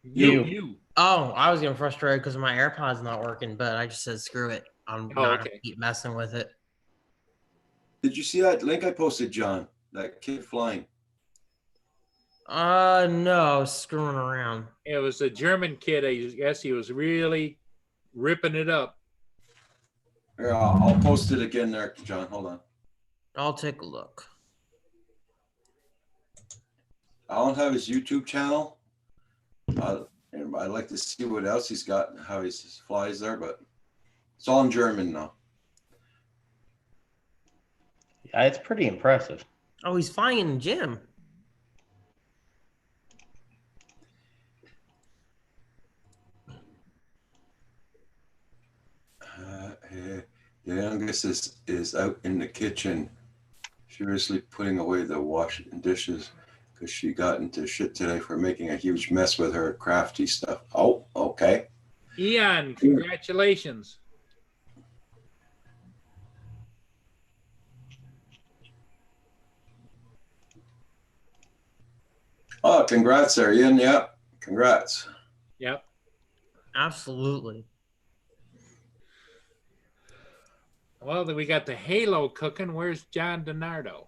You. Oh, I was getting frustrated because my AirPod's not working, but I just said screw it. I'm not gonna keep messing with it. Did you see that link I posted, John? That kid flying. No, I was screwing around. It was a German kid. I guess he was really ripping it up. Here, I'll post it again there, John. Hold on. I'll take a look. I don't have his YouTube channel. And I'd like to see what else he's got and how he flies there, but it's all in German now. Yeah, it's pretty impressive. Oh, he's flying in the gym. The youngest is out in the kitchen, furiously putting away the washing and dishes because she got into shit today for making a huge mess with her crafty stuff. Oh, okay. Ian, congratulations. Oh, congrats there, Ian. Yeah, congrats. Yep. Absolutely. Well, then we got the Halo cooking. Where's John DiNardo?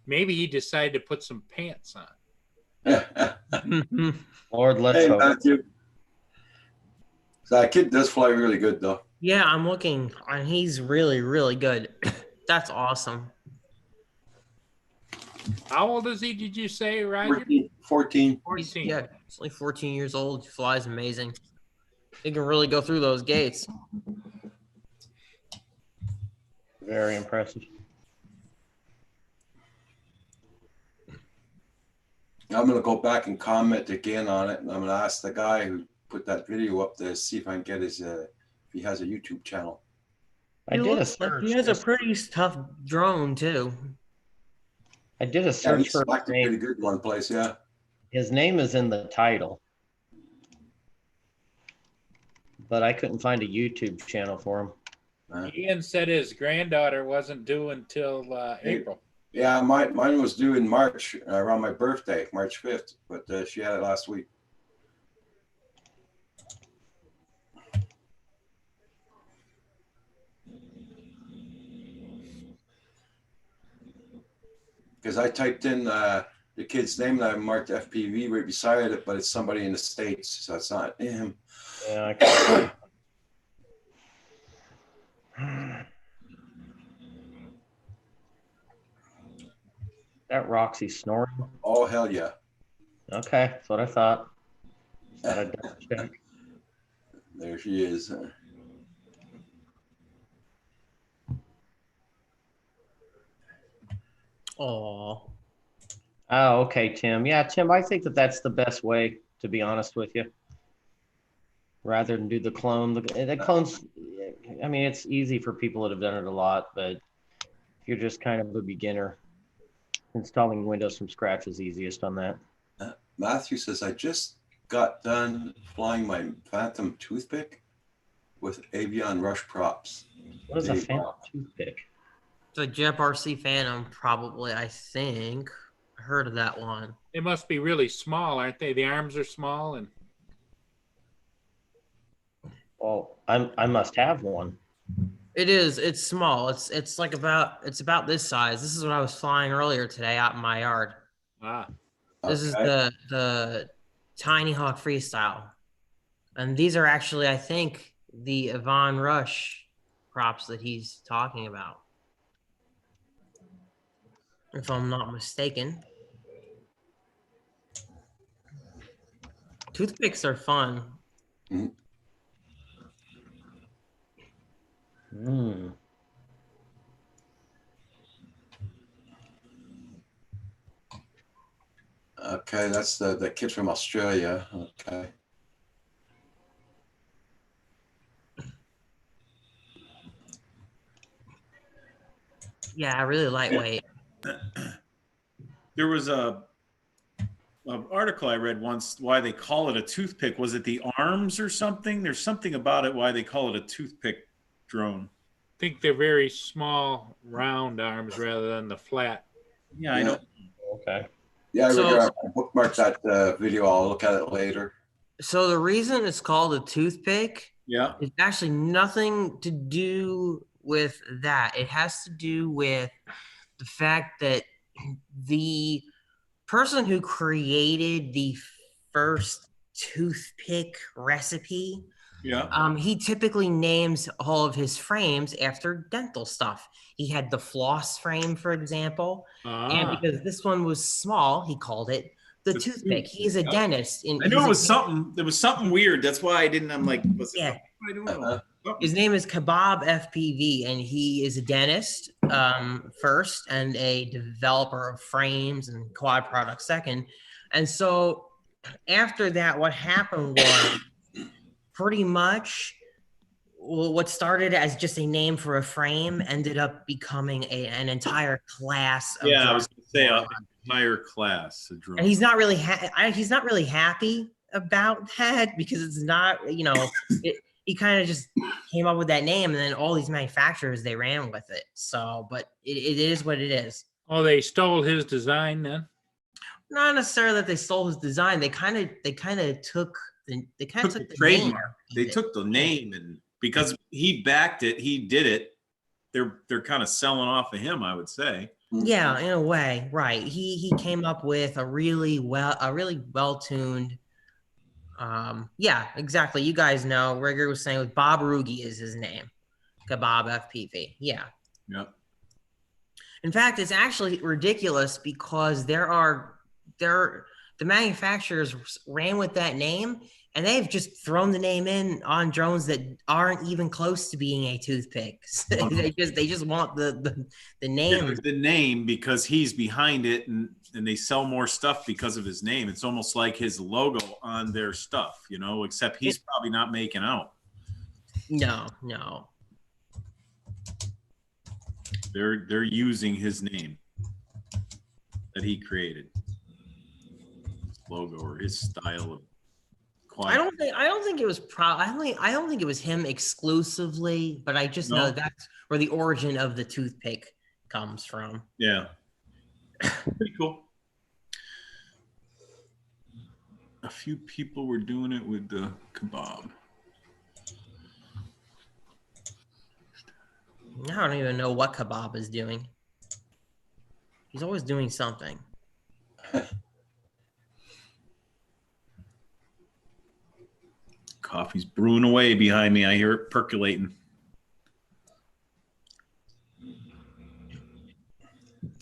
Maybe he decided to put some pants on. Lord, let's hey, hope. Matthew. That kid does fly really good, though. Yeah, I'm looking, and he's really, really good. That's awesome. How old is he, did you say, Roger? 14. Yeah, he's only 14 years old. He flies amazing. He can really go through those gates. Very impressive. I'm going to go back and comment again on it, and I'm going to ask the guy who put that video up to see if I can get his, if he has a YouTube channel. I did a search. He has a pretty tough drone, too. I did a search for his name. Pretty good one place, yeah. His name is in the title, but I couldn't find a YouTube channel for him. Ian said his granddaughter wasn't due until April. Yeah, mine was due in March, around my birthday, March 5th, but she had it last week. Because I typed in the kid's name and I marked FPV right beside it, but it's somebody in the States, so it's not him. Yeah, I can't. That Roxy snoring? Oh, hell yeah. Okay, that's what I thought. Gotta double check. There she is. Oh. Oh, okay, Tim. Yeah, Tim, I think that's the best way, to be honest with you. Rather than do the clone. The clones, I mean, it's easy for people that have done it a lot, but if you're just kind of a beginner, installing Windows from scratch is easiest on that. Matthew says, I just got done flying my Phantom toothpick with Avion Rush props. What is a Phantom toothpick? The Jep RC Phantom, probably, I think. I heard of that one. They must be really small, aren't they? The arms are small and Well, I must have one. It is. It's small. It's like about this size. This is what I was flying earlier today out in my yard. This is the Tiny Hawk Freestyle, and these are actually, I think, the Yvonne Rush props that he's talking about, if I'm not mistaken. Toothpicks are fun. Okay, that's the kid from Australia. Okay. Yeah, really lightweight. There was a article I read once why they call it a toothpick. Was it the arms or something? There's something about it why they call it a toothpick drone. think they're very small, round arms rather than the flat. Yeah, I know. Okay. Yeah, So- I bookmarked that video. I'll look at it later. So the reason it's called a toothpick Yeah. is actually nothing to do with that. It has to do with the fact that the person who created the first toothpick recipe, Yeah. he typically names all of his frames after dental stuff. He had the floss frame, for example, and because this one was small, he called it the toothpick. He's a dentist. I knew it was something. There was something weird. That's why I didn't. I'm like, was it? Yeah. I don't know. His name is Kebab FPV, and he is a dentist first and a developer of frames and quad products second. And so after that, what happened was pretty much what started as just a name for a frame ended up becoming an entire class. Of Yeah, I was going to say drawing. an entire class of drone. And he's not really happy about that because it's not, you know, he kind of just came up with that name, and then all these manufacturers, they ran with it. So, but it is what it is. Oh, they stole his design then? Not necessarily that they stole his design. They kind of took the the name. trademark. They took the name, and because he backed it, he did it. They're kind of selling off of him, I would say. Yeah, in a way, right. He came up with a really well tuned. Yeah, exactly. You guys know. Rigger was saying with Bob Rugi is his name. Kebab FPV. Yeah. Yep. In fact, it's actually ridiculous because the manufacturers ran with that name, and they've just thrown the name in on drones that aren't even close to being a toothpick. they just want the name. Yeah, the name because he's behind it, and they sell more stuff because of his name. It's almost like his logo on their stuff, you know, except he's probably not making out. No. They're using his name that he created. His logo or his style of quiet. I don't think it was I don't think it was him exclusively, but I just know No. that's where the origin of the toothpick comes from. Yeah. Pretty cool. A few people were doing it with the kebab. I don't even know what Kebab is doing. He's always doing something. Coffee's brewing away behind me. I hear it percolating.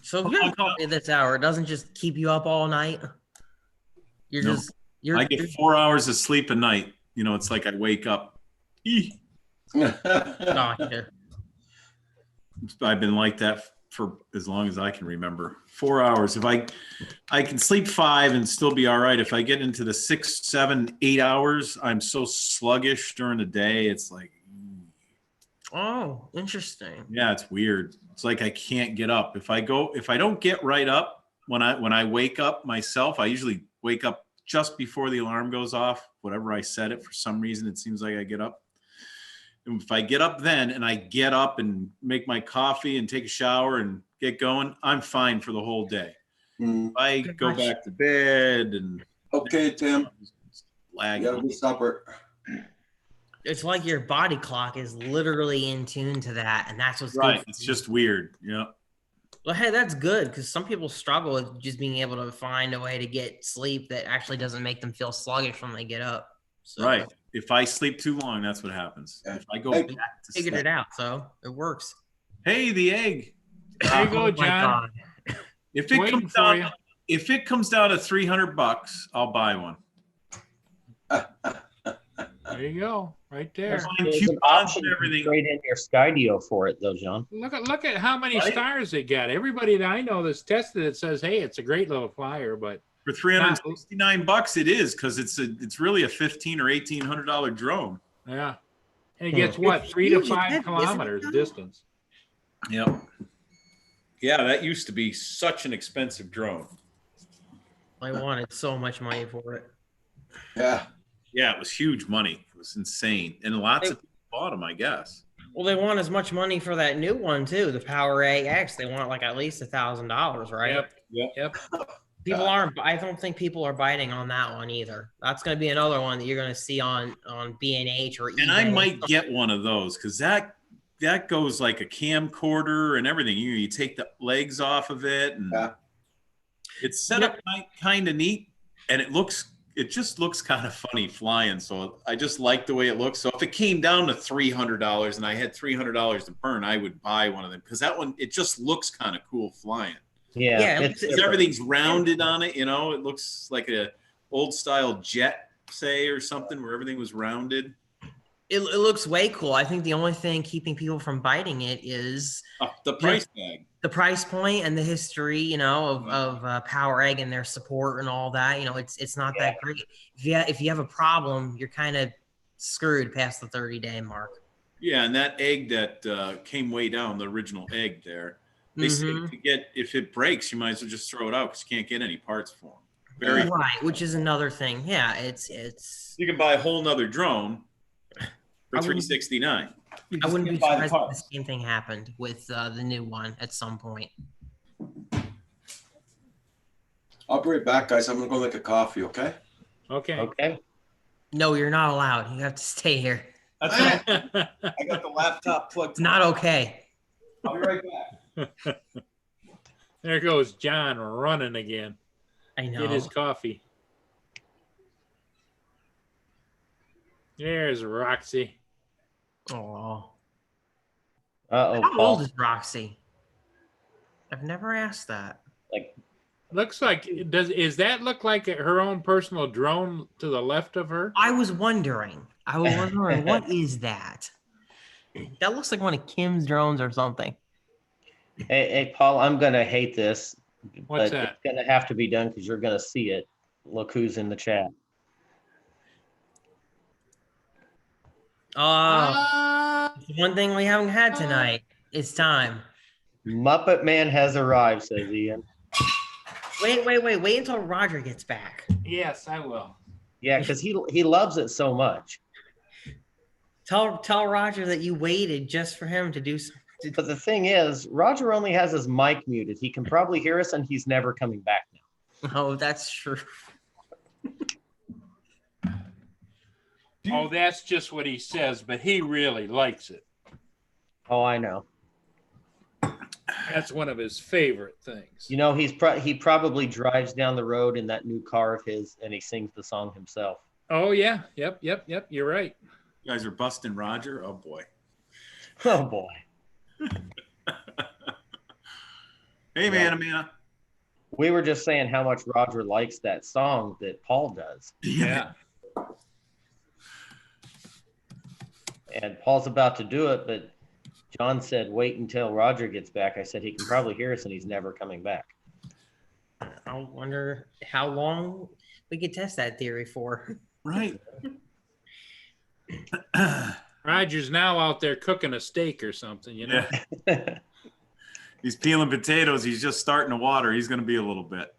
So if you have coffee at this hour, it doesn't just keep you up all night. You're Nope. just you're I get 4 hours of sleep a night. You know, it's like I wake up. Gotcha. I've been like that for as long as I can remember. 4 hours. If I can sleep 5 and still be all right. If I get into the 6, 7, 8 hours, I'm so sluggish during the day. It's like, Oh, interesting. yeah, it's weird. It's like I can't get up. If I don't get right up when I wake up myself, I usually wake up just before the alarm goes off. Whatever I set it, for some reason, it seems like I get up. And if I get up then and I get up and make my coffee and take a shower and get going, I'm fine for the whole day. If I go back to bed and Okay, Tim. You lag. gotta be supper. It's like your body clock is literally in tune to that, and that's what's Right. good. It's just weird. Yeah. Well, hey, that's good because some people struggle with just being able to find a way to get sleep that actually doesn't make them feel sluggish when they get up. So Right. If I sleep too long, that's what happens. If I go Hey, back to figured sleep. it out, so it works. Hey, the egg. There you go, Oh my John. God. If it Waiting comes for down, you. if it comes down to $300, I'll buy one. There you go, right there. Find There's an coupons option and to everything. trade in your Skydio for it, though, John. Look at how many Right? stars it got. Everybody that I know that's tested it says, "Hey, it's a great little flyer," but For $369, it is because it's really a $1,500 or $1,800 drone. yeah, and it gets what, It's 3 to huge. It's 5 heavy, isn't it, kilometers John? distance. Yep. Yeah, that used to be such an expensive drone. I wanted so much money for it. Yeah. Yeah, it was huge money. It was insane, and lots of people bought them, I guess. Well, they want as much money for that new one too, the Power AX. They want like at least $1,000, right? Yep. People aren't. I don't think people are biting on that one either. That's going to be another one that you're going to see on B&H or eBay. And I might get one of those because that goes like a camcorder and everything. You take the legs off of it, and it's set up kind of neat, and it just looks kind of funny flying. So I just like the way it looks. So if it came down to $300 and I had $300 to burn, I would buy one of them because that one, it just looks kind of cool flying. Yeah, Everything's rounded on it. It looks like a old style jet, say, or something where everything was rounded. It looks way cool. I think the only thing keeping people from biting it is the price tag, the price point, and the history, of Power Egg and their support and all that. It's not that great. If you have a problem, you're kind of screwed past the 30-day mark. Yeah, and that egg that came way down, the original egg there. They say if it breaks, you might as well just throw it out because you can't get any parts for them. Right, which is another thing. Yeah, it's. You can buy a whole nother drone for $369. I wouldn't be surprised if the same thing happened with the new one at some point. I'll be right back, guys. I'm gonna go make a coffee. Okay. Okay. No, you're not allowed. You have to stay here. That's right. I got the laptop plugged. It's not okay. I'll be right back. There goes John running again. I know. Get his coffee. There's Roxy. Oh. Uh-oh. How old is Roxy? I've never asked that. Looks like is that look like her own personal drone to the left of her? I was wondering what is that? That looks like one of Kim's drones or something. Hey, Paul, I'm going to hate this. What's but that? It's going to have to be done because you're going to see it. Look who's in the chat. One thing we haven't had tonight. It's time. Muppet Man has arrived, says Ian. Wait until Roger gets back. Yes, I will. Yeah, because he loves it so much. Tell Roger that you waited just for him to do something. But the thing is, Roger only has his mic muted. He can probably hear us, and he's never coming back now. Oh, that's true. Oh, that's just what he says, but he really likes it. Oh, I know. That's one of his favorite things. He probably drives down the road in that new car of his, and he sings the song himself. Oh yeah, yep. You're right. You guys are busting Roger. Oh boy. Oh boy. Hey man, Amanda. We were just saying how much Roger likes that song that Paul does. Yeah. And Paul's about to do it, but John said, wait until Roger gets back. I said, he can probably hear us and he's never coming back. I wonder how long we could test that theory for. Right. Roger's now out there cooking a steak or something, Yeah. He's peeling potatoes. He's just starting to water. He's going to be a little bit.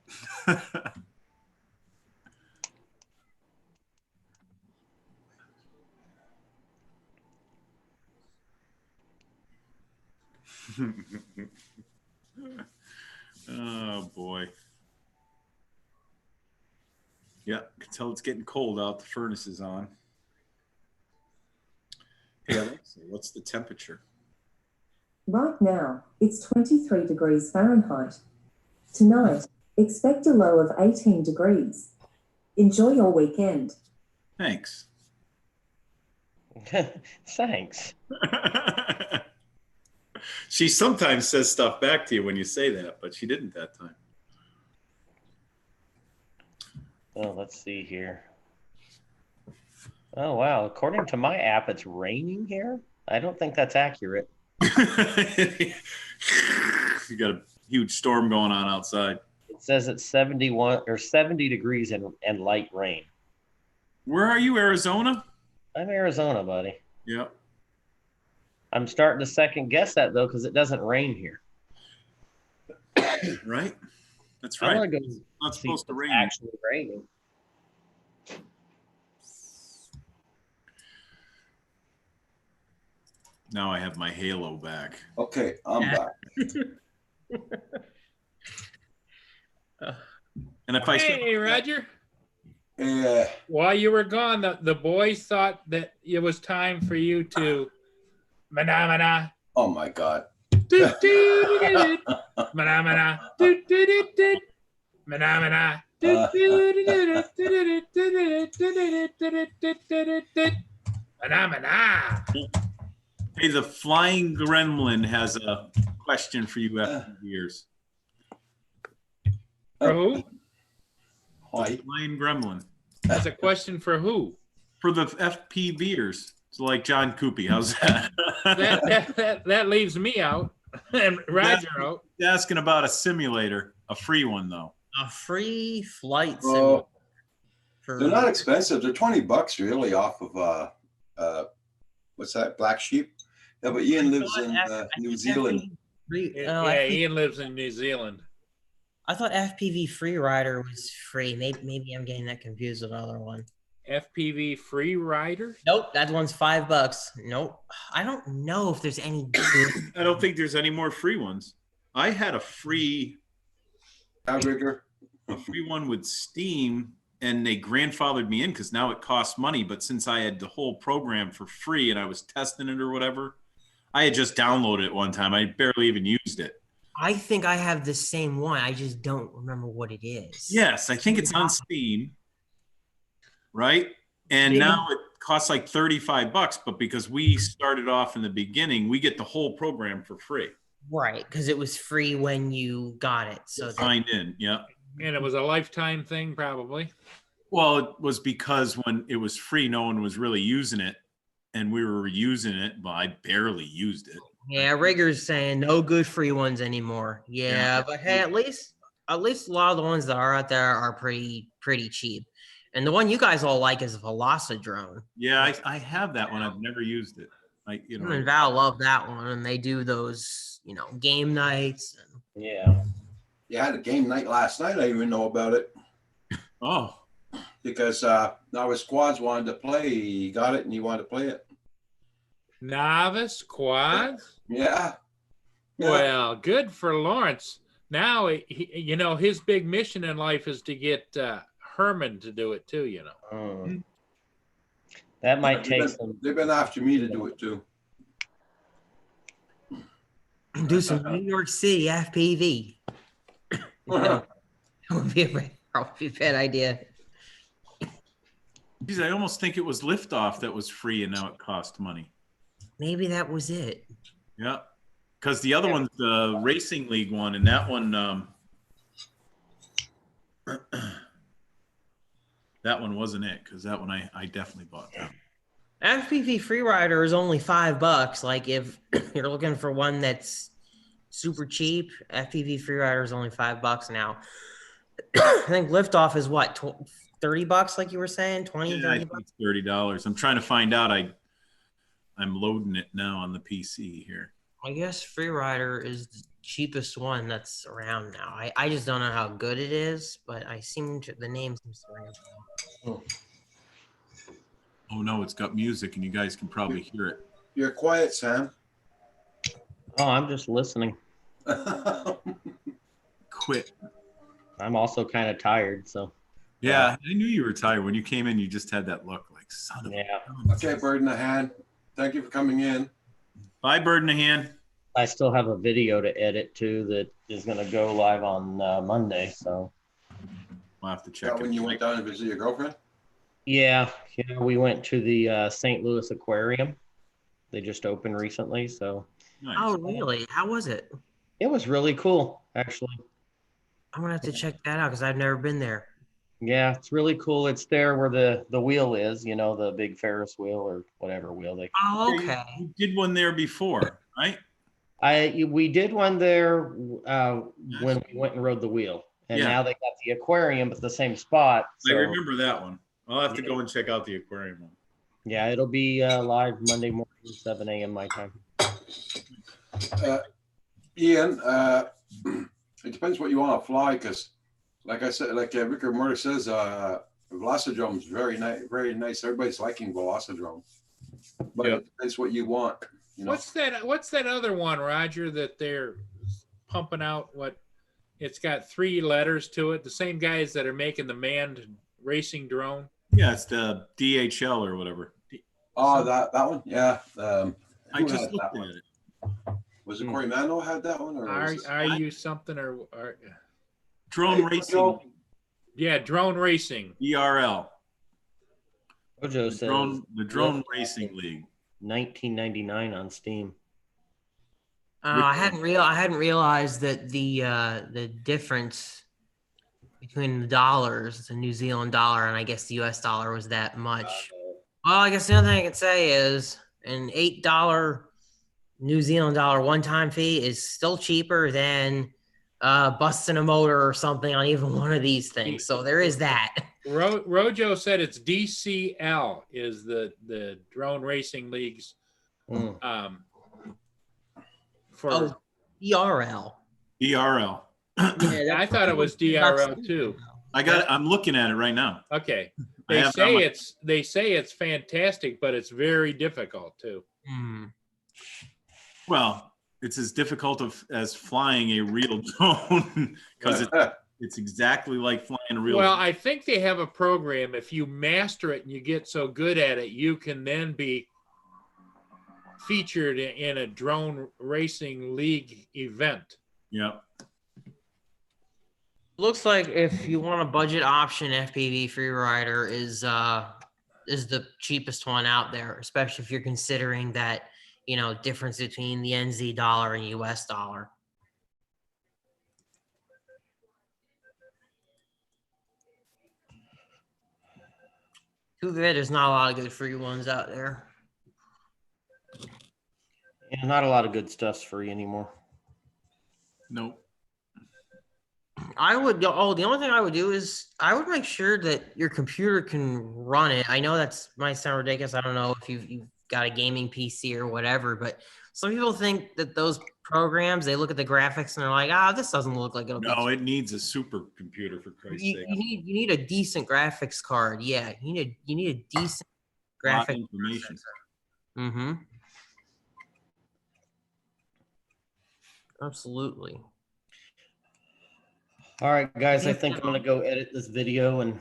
Oh boy. Yeah, I can tell it's getting cold out. The furnace is on. Hey Alexa, what's the temperature? Right now, it's 23 degrees Fahrenheit. Tonight, expect a low of 18 degrees. Enjoy your weekend. Thanks. Thanks. She sometimes says stuff back to you when you say that, but she didn't that time. Oh, let's see here. Oh, wow. According to my app, it's raining here. I don't think that's accurate. You got a huge storm going on outside. It says it's 71 or 70 degrees and light rain. Where are you, Arizona? I'm Arizona, buddy. Yep. I'm starting to second guess that, though, because it doesn't rain here. Right? That's I'm right. gonna go It's not see supposed to if it's rain. actually raining. Now I have my halo back. Okay, I'm back. And if I Hey, Roger. Yeah. While you were gone, the boys thought that it was time for you to mana. Oh my God. Mana. Mana. Mana. Hey, the Flying Gremlin has a question for you after years. For who? Hi. Flying Gremlin. That's a question for who? For the FPVers. So like John Coopy. How's that? that leaves me out and Roger out. Asking about a simulator, a free one though. A free flight simulator. They're not expensive. They're $20 really off of what's that? Black Sheep. Yeah, but Ian lives in New Zealand. Ian lives in New Zealand. I thought FPV Free Rider was free. Maybe I'm getting that confused with another one. FPV Free Rider? Nope, that one's $5. Nope. I don't know if there's any good. I don't think there's any more free ones. I had a free one with Steam, and they grandfathered me in because now it costs money. But since I had the whole program for free and I was testing it or whatever, I had just downloaded it one time. I barely even used it. I think I have the same one. I just don't remember what it is. Yes, I think it's on Steam, right? And now it costs like $35, but because we started off in the beginning, we get the whole program for free. Right, because it was free when you got it. So signed in, yeah. And it was a lifetime thing, probably. Well, it was because when it was free, no one was really using it, and we were using it, but I barely used it. Yeah, Rigger's saying no good free ones anymore. Yeah, but hey, at least a lot of the ones that are out there are pretty cheap. And the one you guys all like is Velocidrone. Yeah, I have that one. I've never used it. And Val love that one, and they do those, game nights. And... Yeah. Yeah, I had a game night last night. I didn't even know about it. Oh. Because Novice Quads wanted to play. He got it and he wanted to play it. Novice Quads? Yeah. Well, good for Lawrence. Now, his big mission in life is to get Herman to do it too, That might take some. They've been after me to do it too. Do some New York City FPV. That would be probably a bad idea. Geez, I almost think it was Liftoff that was free and now it costs money. Maybe that was it. Yeah, because the other one's the Racing League one, and that one, that one wasn't it. Because that one I definitely bought that. FPV Free Rider is only $5. Like if you're looking for one that's super cheap, FPV Free Rider is only $5 now. I think Liftoff is what, $30, like you were saying, 20, yeah, 30 I think it's $30. I'm trying to find out. I'm loading it now on the PC here. I guess Free Rider is the cheapest one that's around now. I just don't know how good it is, but the name seems to ring a bell. Oh no, it's got music and you guys can probably hear it. You're quiet, Sam. Oh, I'm just listening. Quit. I'm also kind of tired, so. Yeah, I knew you were tired. When you came in, you just had that look like, son of a... Okay, Bird in the Hand. Thank you for coming in. Bye, Bird in the Hand. I still have a video to edit too that is going to go live on Monday, so. We'll have to check it. When you went down to visit your girlfriend? Yeah, we went to the St. Louis Aquarium. They just opened recently, so. Nice. Oh, really? How was it? It was really cool, actually. I'm going to have to check that out because I've never been there. Yeah, it's really cool. It's there where the wheel is, the big Ferris wheel or whatever wheel they. Oh, okay. You did one there before, right? We did one there when we went and rode the wheel, and now they got the aquarium at the same spot. So, I remember that one. I'll have to go and check out the aquarium one. Yeah, it'll be live Monday morning, 7 a.m. my time. Ian, it depends what you want to fly, because, like I said, like Ricker Murder says, Velocidrome is very nice. Very nice. Everybody's liking Velocidrome, but it depends what you want. You know, What's that other one, Roger, that they're pumping out? It's got 3 letters to it. The same guys that are making the manned racing drone. Yeah, it's the DHL or whatever. oh, that one, yeah. I Who just had looked that at one? it. Was it Corey Mando had that one, or was it- Are you something or Drone Hey, Racing, Joe. yeah, drone racing. ERL. Mojo says The Drone Racing League. 1999 on Steam. I hadn't realized that the difference between the dollars, the New Zealand dollar, and I guess the US dollar was that much. Well, I guess the other thing I can say is an $8 New Zealand dollar one-time fee is still cheaper than busting a motor or something on even one of these things. So there is that. Rojo said it's DCL is the drone racing leagues. For ERL. ERL. Yeah, I thought it was DRL too. I'm looking at it right now. Okay. I They have it on say it's fantastic, but it's very difficult too. Well, it's as difficult as flying a real drone because it's exactly like flying a real Well, drone. I think they have a program. If you master it and you get so good at it, you can then be featured in a drone racing league event. Yeah. Looks like if you want a budget option, FPV Freerider is the cheapest one out there, especially if you're considering that, difference between the NZ dollar and US dollar. Too bad there's not a lot of good free ones out there. Yeah, not a lot of good stuff's free anymore. Nope. The only thing I would do is I would make sure that your computer can run it. I know might sound ridiculous. I don't know if you've got a gaming PC or whatever, but some people think that those programs, they look at the graphics and they're like, this doesn't look like it'll be. No, it needs a supercomputer for Christ's sake. You need a decent graphics card. Yeah, you need a decent graphic information. Mm-hmm. Absolutely. All right, guys, I think I'm going to go edit this video and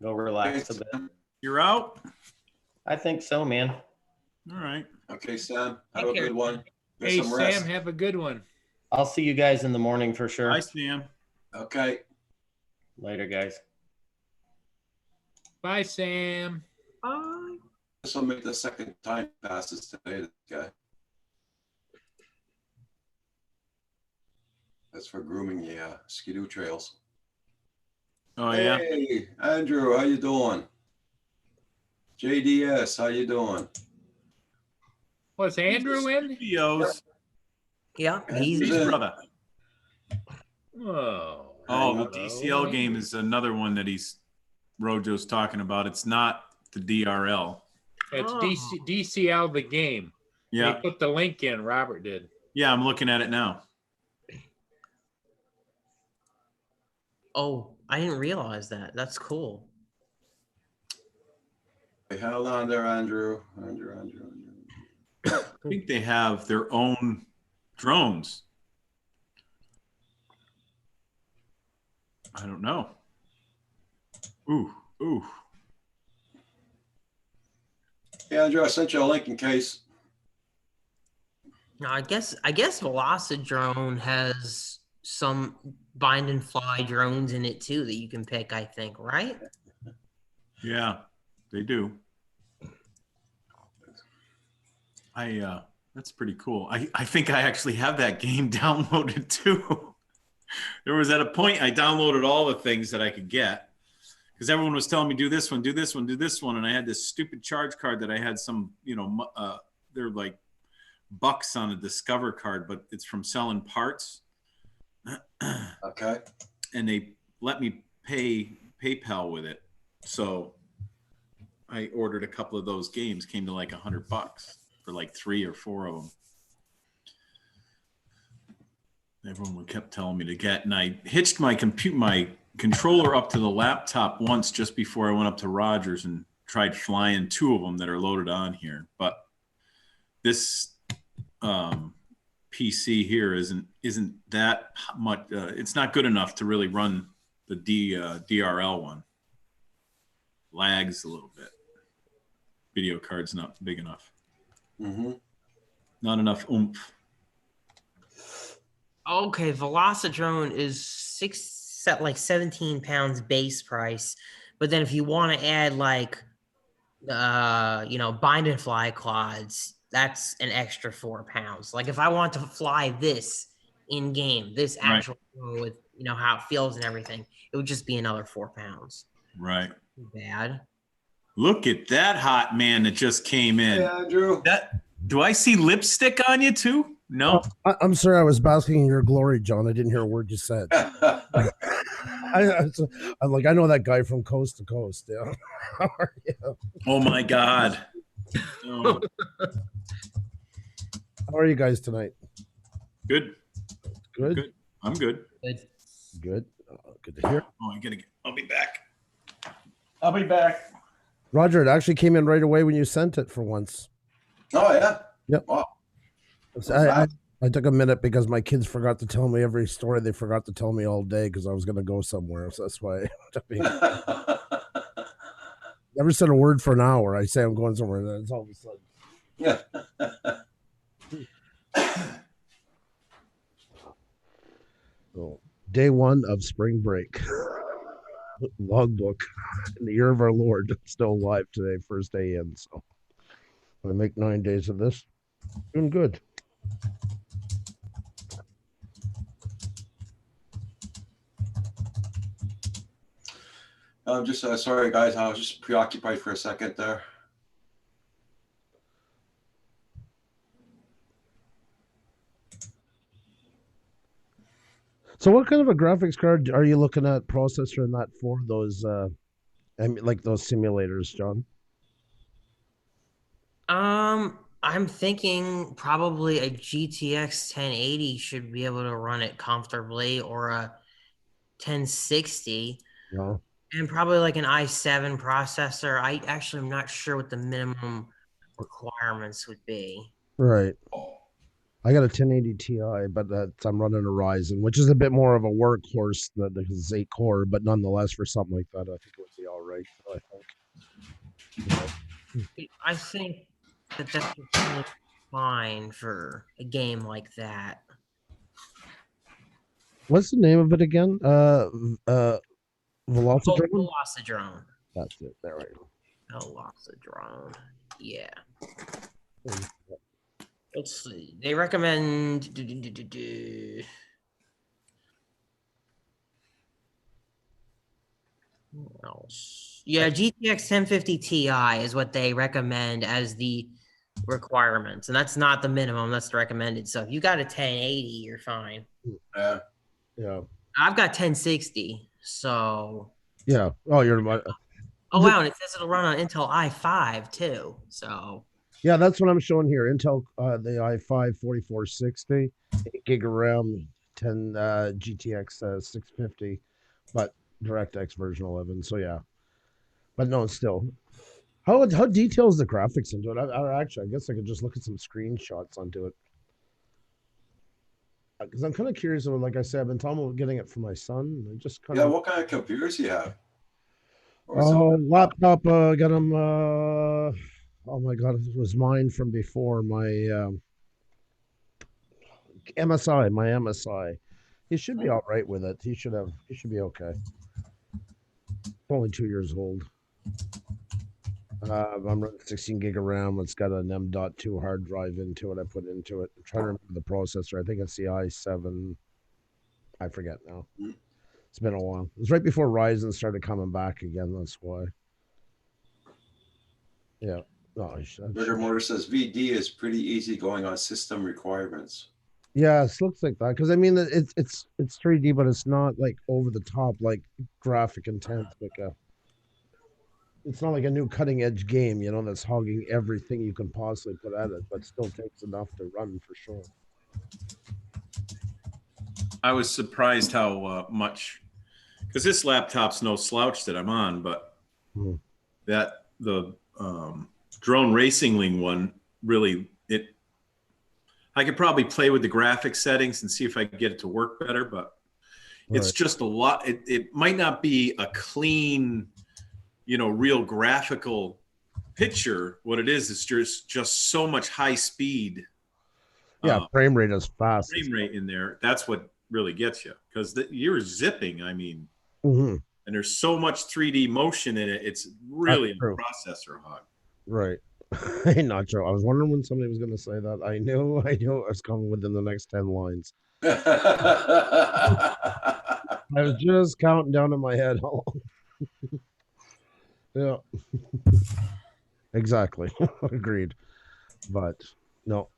go relax a bit. You're out? I think so, man. All right. Okay, Sam, have a good one. Get Hey, some rest. Sam, have a good one. I'll see you guys in the morning for sure. Bye, Sam. Okay. Later, guys. Bye, Sam. Bye. This will make the second time passes today, this guy. That's for grooming the Skidoo trails. Oh, yeah. Hey, Andrew, how you doing? JDS, how you doing? Was Andrew in? Videos. Yeah, He's His in. brother. Oh. Oh, the DCL game is another one that Rojo's talking about. It's not the DRL. It's DCL the game. Yeah. They put the link in, Robert did. Yeah, I'm looking at it now. Oh, I didn't realize that. That's cool. Hey, hold on there, Andrew. Andrew. I think they have their own drones. I don't know. Ooh. Hey, Andrew, I sent you a link in case. Now, I guess Velocidrone has some bind and fly drones in it too that you can pick, I think, right? Yeah, they do. That's pretty cool. I think I actually have that game downloaded too. There was at a point I downloaded all the things that I could get because everyone was telling me do this one, and I had this stupid charge card that I had some, they're like bucks on a Discover card, but it's from selling parts. Okay. And they let me pay PayPal with it, so I ordered a couple of those games. Came to like $100 for like 3 or 4 of them. Everyone kept telling me to get, and I hitched my controller up to the laptop once just before I went up to Rogers and tried flying 2 of them that are loaded on here. But this PC here isn't that much. It's not good enough to really run the DRL one. Lags a little bit. Video card's not big enough. Mm-hmm. Not enough oomph. Okay, Velocidrone is 17 pounds base price, but then if you want to add like bind and fly quads, that's an extra 4 pounds. Like if I want to fly this in game, this actual with how it feels and everything, it would just be another 4 pounds. Right. Too bad. Look at that hot man that just came in. Yeah, Drew. Do I see lipstick on you too? No. I'm sorry, I was basking in your glory, John. I didn't hear a word you said. I'm like, I know that guy from coast to coast. Yeah. How are you? Oh my God. Oh. How are you guys tonight? Good. Good. Good. I'm good. Good. Good to hear. Oh, I'll be back. I'll be back. Roger, it actually came in right away when you sent it for once. Oh yeah. Yep. Wow. I took a minute because my kids forgot to tell me every story they forgot to tell me all day because I was going to go somewhere. So that's why. Never said a word for an hour. I say I'm going somewhere, and then it's all of a sudden. Yeah. So, day 1 of spring break. Logbook. In the year of our Lord, still alive today, first day in. So I make 9 days of this. Doing good. I'm just sorry, guys. I was just preoccupied for a second there. So what kind of a graphics card are you looking at processor in that for those like those simulators, John? I'm thinking probably a GTX 1080 should be able to run it comfortably, or a 1060. Yeah. And probably like an i7 processor. I actually am not sure what the minimum requirements would be. Right. I got a 1080 Ti, but I'm running a Ryzen, which is a bit more of a workhorse because it's 8 core, but nonetheless, for something like that, I think it would be all right. I think that's fine for a game like that. What's the name of it again? Velocidrone? Velocidrone. That's it. There we go. Velocidrone. Yeah. Let's see. They recommend. What else? Yeah, GTX 1050 Ti is what they recommend as the requirements, and that's not the minimum. That's the recommended. So if you got a 1080, you're fine. Yeah. Yeah. I've got 1060. So. Yeah. Oh, you're. Oh wow, and it says it'll run on Intel i5 too. So. Yeah, that's what I'm showing here. Intel, the i5 4460, 8 gig of RAM, 10 GTX 650, but DirectX version 11. So yeah, but no, still. How detailed is the graphics into it? I guess I could just look at some screenshots onto it. Because I'm kind of curious. Like I said, I've been talking about getting it for my son. I just kind of. What kind of computers do you have? Laptop. Got him. Oh my God, it was mine from before. My MSI. He should be all right with it. He should be okay. Only 2 years old. I'm running 16 gig of RAM. It's got an M.2 hard drive into it. I put into it. I'm trying to remember the processor. I think it's the i7. I forget now. It's been a while. It was right before Ryzen started coming back again. That's why. Yeah. Murder Motor says VD is pretty easy going on system requirements. Yeah, it looks like that because I mean it's 3D, but it's not like over the top like graphic intense. It's not like a new cutting edge game, that's hogging everything you can possibly put at it, but still takes enough to run for sure. I was surprised how much, because this laptop's no slouch that I'm on, but that the Drone Racing Ling one really I could probably play with the graphic settings and see if I can get it to work better, but it's just a lot. It might not be a clean, real graphical picture. What it is just so much high speed. Yeah, frame rate is fast. Frame rate in there. That's what really gets you, because you're zipping. I mean, and there's so much 3D motion in it. It's really a processor hog. Right. Hey, Nacho, I was wondering when somebody was going to say that. I knew it was coming within the next 10 lines. I was just counting down in my head how long. Yeah. Exactly. Agreed. But no.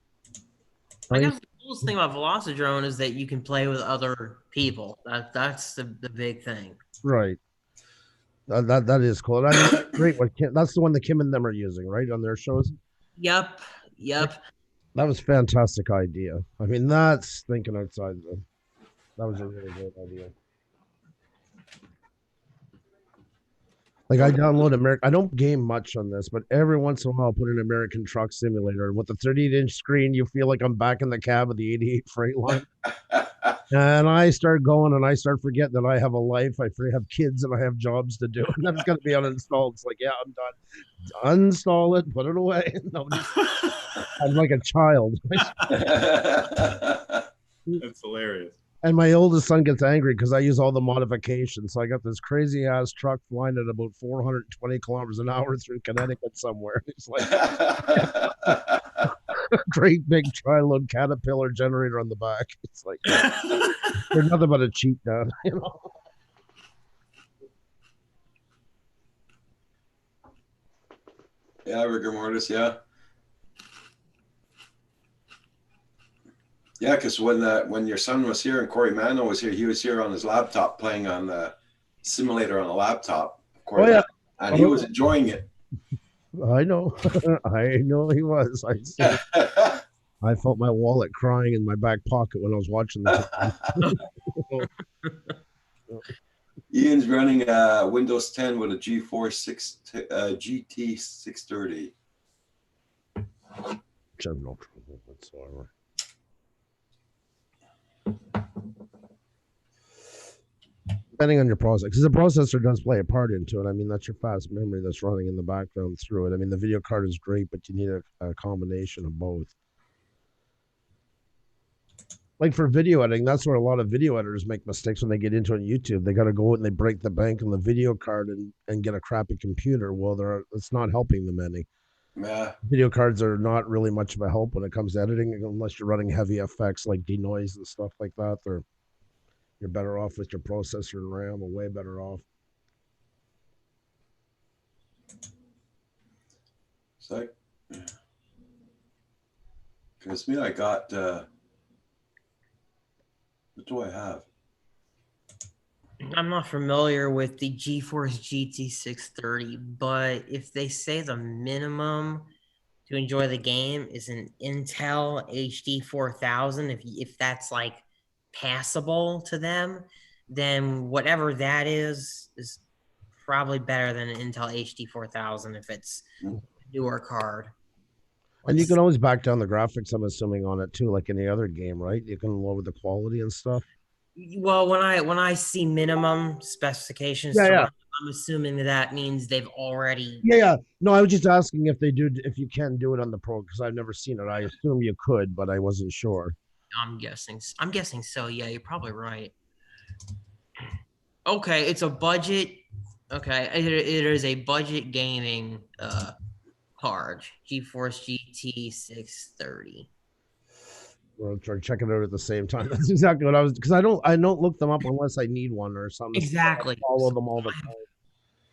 I guess the coolest thing about Velocidrone is that you can play with other people. That's the big thing. Right. That is cool. I mean, great. That's the one that Kim and them are using, right, on their shows. Yep. That was a fantastic idea. I mean, that's thinking outside that was a really great idea. Like, I download American. I don't game much on this, but every once in a while, I'll put an American Truck Simulator. With the 38-inch screen, you feel like I'm back in the cab of the '88 Freightliner. And I start going, and I start forgetting that I have a life. I have kids, and I have jobs to do. And that's going to be uninstalled. It's like, yeah, I'm done. Uninstall it, put it away. I'm like a child. That's hilarious. And my oldest son gets angry because I use all the modifications. So I got this crazy ass truck flying at about 420 kilometers an hour through Connecticut somewhere. It's like great big tri-load Caterpillar generator on the back. It's like there's nothing but a cheat dad, Yeah, rigor mortis. Yeah. Yeah, because when your son was here and Corey Mano was here, he was here on his laptop playing on the simulator on a laptop. Corey, and he was enjoying it. I know. I know he was. I felt my wallet crying in my back pocket when I was watching the Ian's running Windows 10 with a GeForce GT 630. Which I have no trouble whatsoever. Depending on your processor, because the processor does play a part into it. I mean, that's your fast memory that's running in the background through it. I mean, the video card is great, but you need a combination of both. Like for video editing, that's where a lot of video editors make mistakes when they get into it on YouTube. They got to go out and they break the bank on the video card and get a crappy computer. Well, it's not helping them any. Yeah. Video cards are not really much of a help when it comes to editing, unless you're running heavy effects like denoise and stuff like that. You're better off with your processor and RAM, or way better off. It's like, because me, I got, what do I have? I'm not familiar with the GeForce GT 630, but if they say the minimum to enjoy the game is an Intel HD 4000, if that's like passable to them, then whatever that is probably better than an Intel HD 4000 if it's a newer card. And you can always back down the graphics, I'm assuming, on it too, like any other game, right? You can lower the quality and stuff. Well, when I see minimum specifications, I'm assuming that means they've already. Yeah. No, I was just asking if you can do it on the Pro, because I've never seen it. I assume you could, but I wasn't sure. I'm guessing so. Yeah, you're probably right. Okay, it's a budget. Okay, it is a budget gaming card. GeForce GT 630. We'll try to check it out at the same time. That's exactly what I was, because I don't look them up unless I need one or something. Exactly. I follow them all the time.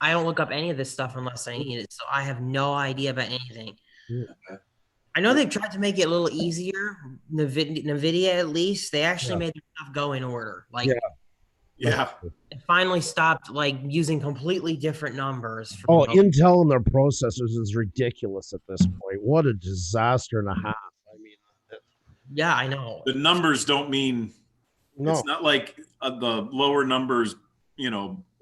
I don't look up any of this stuff unless I need it, so I have no idea about anything. Yeah. I know they've tried to make it a little easier. NVIDIA, at least, they actually made their stuff go in order. Like, yeah, it finally stopped like using completely different numbers. Intel and their processors is ridiculous at this point. What a disaster and a half. I mean, yeah, I know. The numbers don't mean. No. It's not like the lower numbers Yeah.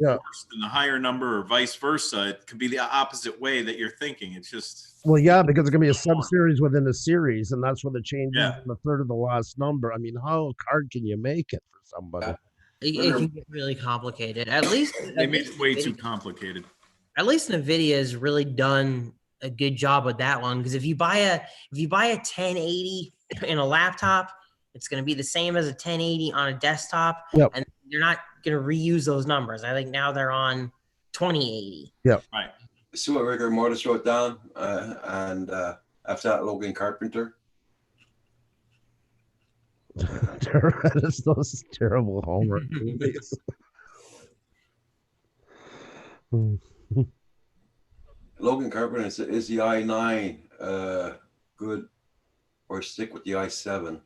worse than the higher number, or vice versa. It could be the opposite way that you're thinking. It's just Well, yeah, because it's gonna be a sub-series within a series, and that's where the change is Yeah. in the third of the last number. I mean, how hard can you make it for somebody? It can get really complicated. At least they made it way too complicated. At least Nvidia has really done a good job with that one, because if you buy a 1080 in a laptop, it's going to be the same as a 1080 on a desktop, Yep. and you're not going to reuse those numbers. I think now they're on 2080. Yeah. Right. See what Rigor Mortis wrote down, and after that, Logan Carpenter. It's those terrible homework movies. Logan Carpenter is the i9 good, or stick with the i7?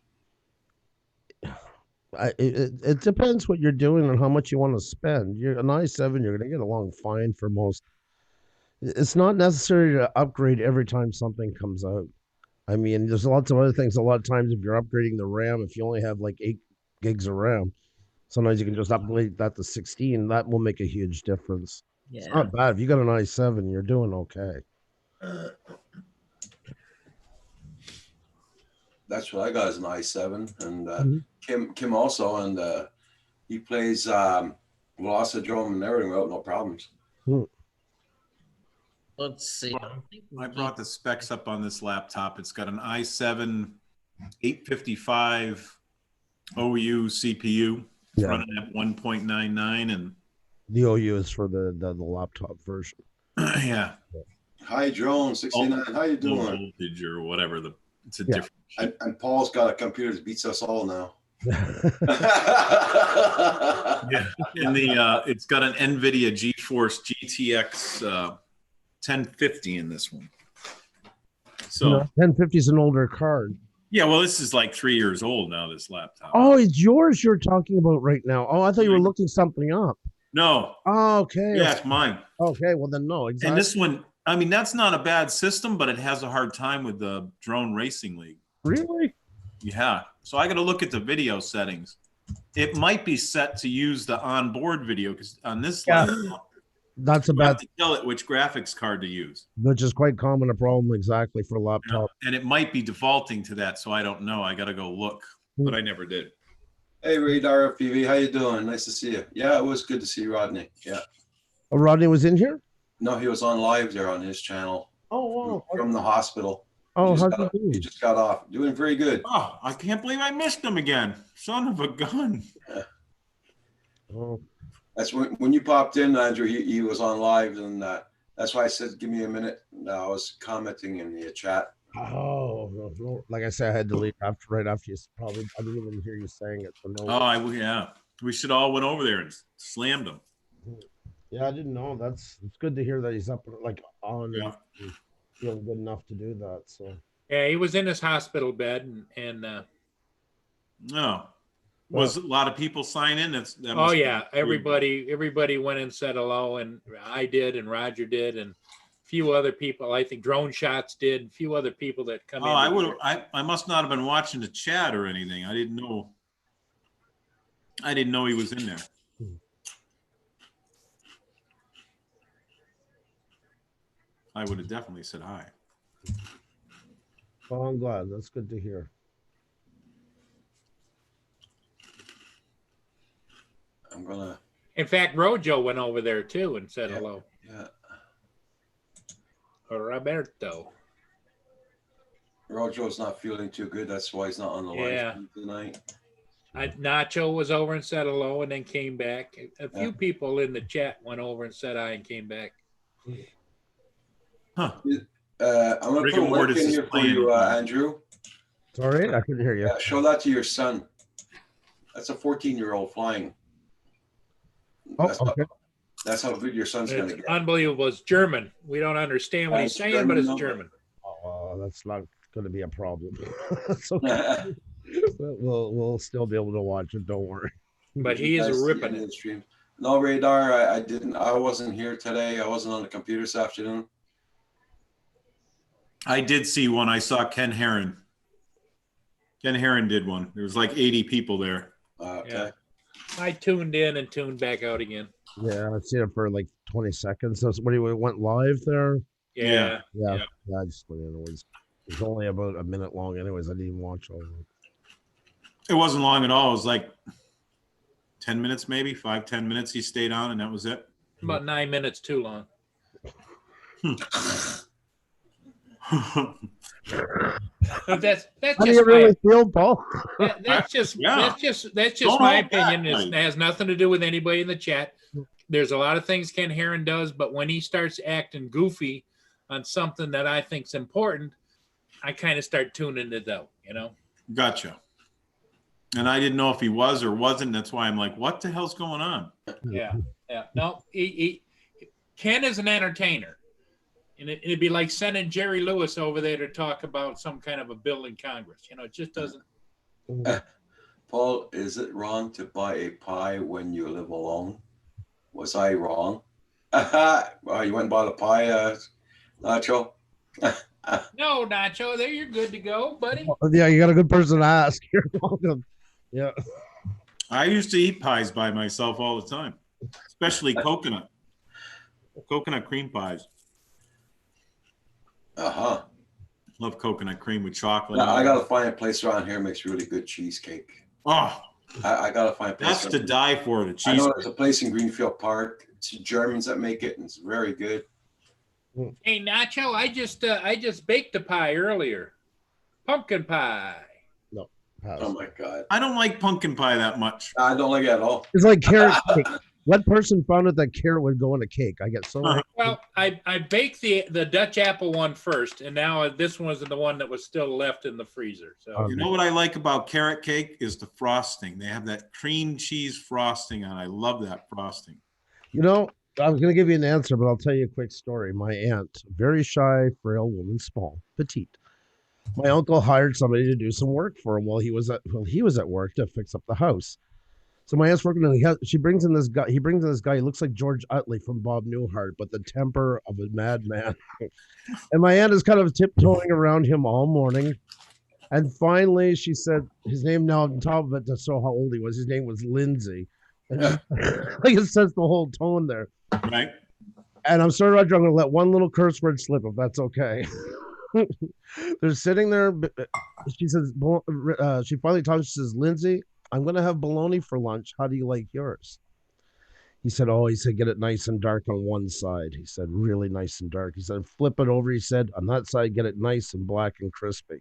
It depends what you're doing and how much you want to spend. You're an i7, you're going to get along fine for most. It's not necessary to upgrade every time something comes out. I mean, there's lots of other things. A lot of times, if you're upgrading the RAM, if you only have like 8 gigs of RAM, sometimes you can just upgrade that to 16. That will make a huge difference. Yeah. It's not bad. If you got an i7, you're doing okay. That's what I got as an i7, and Kim also, and he plays Velocidrome and everything without no problems. Let's see. I brought the specs up on this laptop. It's got an i7 855 OU CPU running at 1.99, and the OU is for the laptop version. Yeah. Hi, Drone 69. How you doing? Voltage or whatever. It's a different. And Paul's got a computer that beats us all now. Yeah. And it's got an NVIDIA GeForce GTX 1050 in this one. So 1050 is an older card. Yeah, well, this is like 3 years old now, this laptop. Oh, it's yours you're talking about right now. Oh, I thought you were looking something up. No. Oh, okay. Yeah, it's mine. Okay, well then no, exactly. And this one, I mean, that's not a bad system, but it has a hard time with the Drone Racing League. Really? Yeah. So I got to look at the video settings. It might be set to use the onboard video, because on this laptop, that's you about have to tell it which graphics card to use. Which is quite common a problem exactly for a laptop. And it might be defaulting to that, so I don't know. I got to go look, but I never did. Hey, Radar FPV, how you doing? Nice to see you. Yeah, it was good to see you, Rodney. Yeah. Oh, Rodney was in here? No, he was on live there on his channel. Oh, wow. From the hospital. Oh, he just got off. Doing very good. Oh, I can't believe I missed him again. Son of a gun. Yeah. Oh. That's when you popped in, Andrew. He was on live, and that's why I said, "Give me a minute." I was commenting in the chat. Oh, no. Like I said, I had to leave right after you. Probably, I didn't even hear you saying it. So no. Oh, yeah. We should all went over there and slammed him. Yeah, I didn't know. It's good to hear that he's up like on Yeah. and feeling good enough to do that. So Yeah, he was in his hospital bed, and No. Was a lot of people sign in? oh yeah, everybody went and said hello, and I did, and Roger did, and a few other people. I think Drone Shots did. A few other people that come in. I must not have been watching the chat or anything. I didn't know he was in there. I would have definitely said hi. well, I'm glad. That's good to hear. I'm gonna. In fact, Rojo went over there too and said hello. Yeah. Roberto. Rojo's not feeling too good. That's why he's not on the live stream tonight. Nacho was over and said hello, and then came back. A few people in the chat went over and said hi and came back. Huh. I'm gonna put a link in here for you, Andrew. Sorry, I couldn't hear you. Show that to your son. That's a 14-year-old flying. That's how good your son's going to get. Unbelievable. It's German. We don't understand what he's saying, but it's German. Oh, that's not going to be a problem. That's okay. we'll still be able to watch it. Don't worry. But he is ripping it. Stream. No, Radar. I wasn't here today. I wasn't on the computer this afternoon. I did see one. I saw Ken Heron. Ken Heron did one. There was like 80 people there. Okay. Yeah. I tuned in and tuned back out again. Yeah, I've seen it for like 20 seconds. So what do you went live there? Yeah. Yeah. I just went in. It was only about a minute long, anyways. I didn't even watch all of it. It wasn't long at all. It was like 10 minutes, maybe 5-10 minutes. He stayed on, and that was it. About 9 minutes too long. But that's How do you just really feel, Paul? that's just Yeah. that's just Don't my hold back, opinion. It has nothing to do with anybody in the chat. There's a lot of things Ken Herron does, but when he starts acting goofy on something that I think's important, I kind of start tuning it out, you know. Gotcha. And I didn't know if he was or wasn't. That's why I'm like, what the hell's going on? Yeah. No, Ken is an entertainer. And it'd be like sending Jerry Lewis over there to talk about some kind of a bill in Congress. You know, it just doesn't. Paul, is it wrong to buy a pie when you live alone? Was I wrong? Well, you went and bought a pie, Nacho? No, Nacho, there you're good to go, buddy. Yeah, you got a good person to ask. You're welcome. Yeah. I used to eat pies by myself all the time, especially coconut cream pies. Uh-huh. Love coconut cream with chocolate. I gotta find a place around here that makes really good cheesecake. Oh, I gotta find a place. that's to die for. The I cheese. know there's a place in Greenfield Park. It's Germans that make it, and it's very good. Hey, Nacho, I just baked a pie earlier. Pumpkin pie. No. Oh my God. I don't like pumpkin pie that much. I don't like it at all. It's like carrot cake. What person found out that carrot would go in a cake? I get so angry. Well, I baked the Dutch apple one first, and now this one was the one that was still left in the freezer. So You know what I like about carrot cake is the frosting. They have that cream cheese frosting on. I love that frosting. You know, I was going to give you an answer, but I'll tell you a quick story. My aunt, very shy, frail woman, small, petite. My uncle hired somebody to do some work for him while he was at work to fix up the house. So my aunt's working, and she brings in this guy. He brings in this guy. He looks like George Utley from Bob Newhart, but the temper of a madman. And my aunt is kind of tiptoeing around him all morning. And finally, she said his name. Now on top of it, to show how old he was, his name was Lindsay. And like it says the whole tone there. Right. And I'm sorry, Roger, I'm going to let one little curse word slip, if that's okay. They're sitting there. She says, she finally talks. She says, Lindsay, I'm going to have bologna for lunch. How do you like yours? He said, get it nice and dark on one side. He said, really nice and dark. He said, flip it over. He said, on that side, get it nice and black and crispy.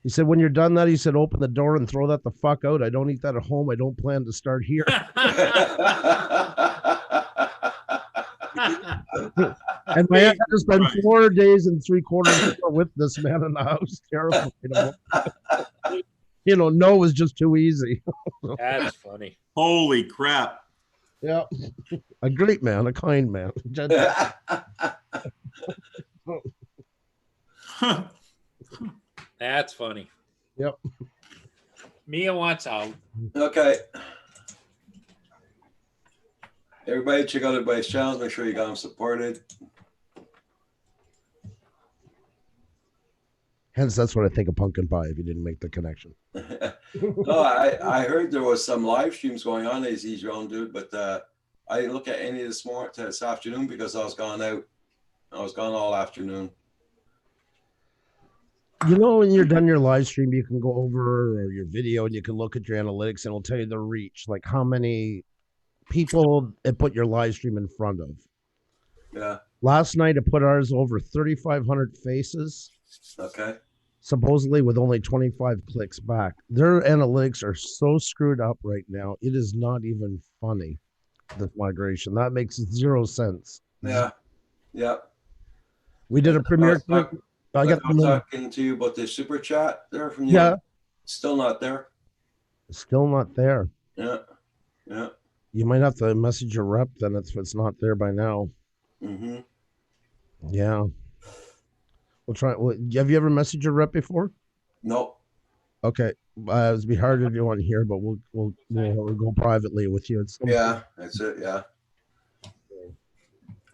He said, when you're done that, he said, open the door and throw that the fuck out. I don't eat that at home. I don't plan to start here. And my aunt had to spend 4 days and 3/4 with this man in the house. Terrified of him. You know, no was just too easy. That's funny. Holy crap. Yeah. A great man, a kind man. That's funny. Yep. Mia wants out. Okay. Everybody check out everybody's channels. Make sure you got them supported. Hence, that's what I think of pumpkin pie if you didn't make the connection. No, I heard there was some live streams going on, as he's your own dude, but I didn't look at any this afternoon because I was gone out. I was gone all afternoon. You know, when you're done your live stream, you can go over or your video and you can look at your analytics and it'll tell you the reach, like how many people it put your live stream in front of. Yeah. Last night it put ours over 3,500 faces. Okay. Supposedly with only 25 clicks back. Their analytics are so screwed up right now. It is not even funny, this migration. That makes 0 sense. Yeah. Yeah. We did a premiere. I got talking to you about the super chat there from you. Yeah. Still not there. Still not there. Yeah. Yeah. You might have to message your rep then if it's not there by now. Mm-hmm. Yeah. We'll try. Have you ever messaged your rep before? No. Okay. It'd be hard to do on here, but we'll go privately with you. Yeah, that's it. Yeah.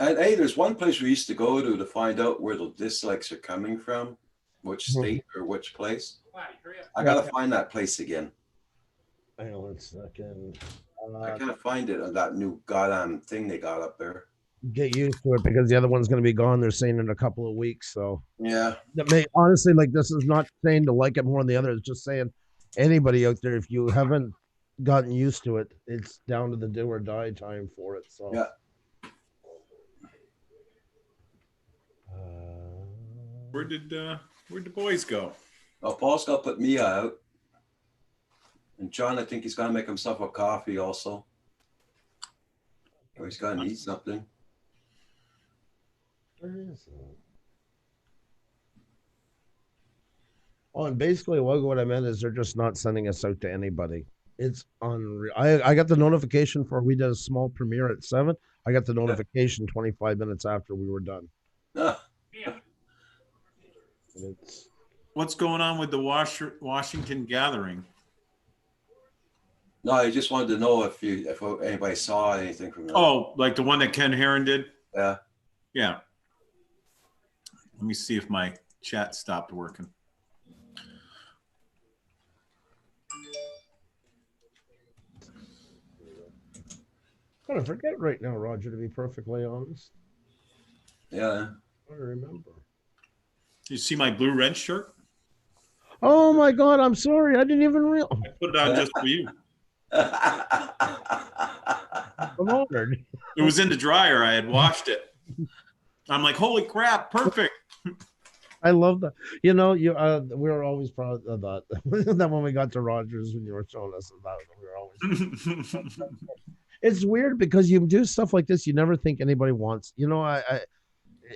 And hey, there's one place we used to go to find out where the dislikes are coming from, which state or which place. I gotta find that place again. Hang on 1 second. I can't find it on that new goddamn thing they got up there. Get used to it because the other one's going to be gone. They're saying in a couple of weeks. So Yeah. that may honestly, like, this is not saying to like it more than the other. It's just saying anybody out there, if you haven't gotten used to it, it's down to the do or die time for it. So Yeah. Where did the boys go? Well, Paul's got to put Mia out. And John, I think he's going to make himself a coffee also. Or he's going to eat something. Where is it? Oh, and basically, what I meant is they're just not sending us out to anybody. It's unreal. I got the notification for we did a small premiere at 7. I got the notification 25 minutes after we were done. Yeah. It's, What's going on with the Washington gathering? No, I just wanted to know if anybody saw anything from that. Oh, like the one that Ken Heron did? Yeah. Yeah. Let me see if my chat stopped working. kind of forget right now, Roger, to be perfectly honest. Yeah. I remember. You see my blue wrench shirt? Oh my God, I'm sorry. I didn't even realize. I put it on just for you. I'm honored. It was in the dryer. I had washed it. I'm like, holy crap, perfect. I love that. You know, we were always proud of that. That when we got to Rogers, when you were showing us that, we were always. It's weird because you do stuff like this, you never think anybody wants. You know,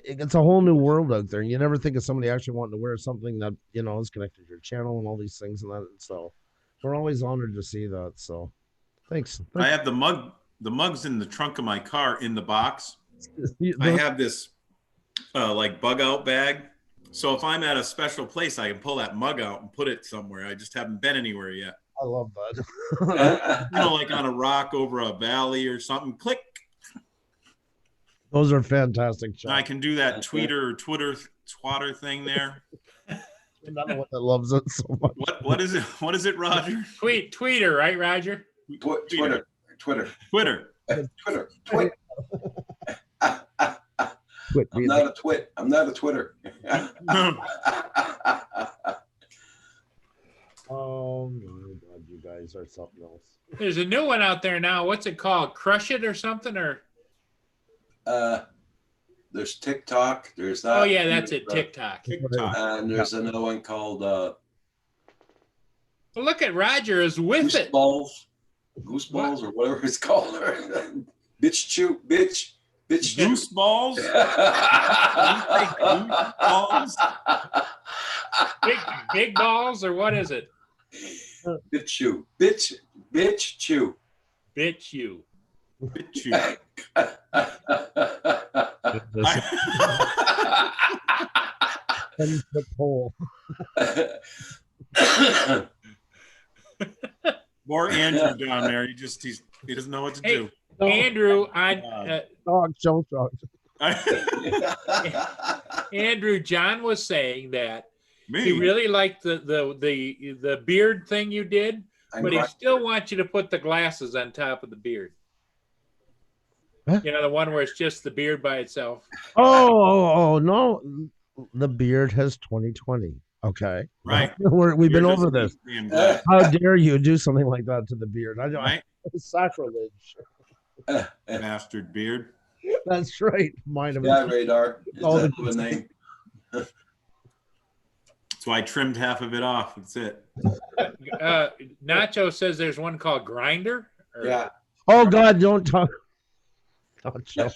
it's a whole new world out there. You never think of somebody actually wanting to wear something that is connected to your channel and all these things and that. So we're always honored to see that. So thanks. I have the mugs in the trunk of my car in the box. I have this like bug out bag. So if I'm at a special place, I can pull that mug out and put it somewhere. I just haven't been anywhere yet. I love that. Like on a rock over a valley or something. Click. Those are fantastic shots. I can do that Twitter twatter thing there. Another one that loves it so much. What is it? What is it, Roger? Tweeter, right, Roger? Twitter. I'm not a twit. I'm not a Twitter. Oh my God, you guys are something else. There's a new one out there now. What's it called? Crush It or something? Or there's TikTok. There's that. Oh yeah, that's it. TikTok. And there's another one called well, look at Roger is with it. Gooseballs or whatever it's called. bitch. Gooseballs. Big balls or what is it? Bitch chew. Bitch you. 10-foot pole. More Andrew down there. He doesn't know what to do. Andrew, Andrew, John was saying that he really liked the beard thing you did, but he still wants you to put the glasses on top of the beard. Huh? You know, the one where it's just the beard by itself. Oh no, the beard has 2020. Okay, right. We've been over this. How dare you do something like that to the beard? I don't. Right? It's sacrilege. Bastard beard. That's right. Mine. Yeah, Radar. It's a name. So I trimmed half of it off. That's it. Nacho says there's one called Grinder. Yeah. Oh God, don't talk. Nacho.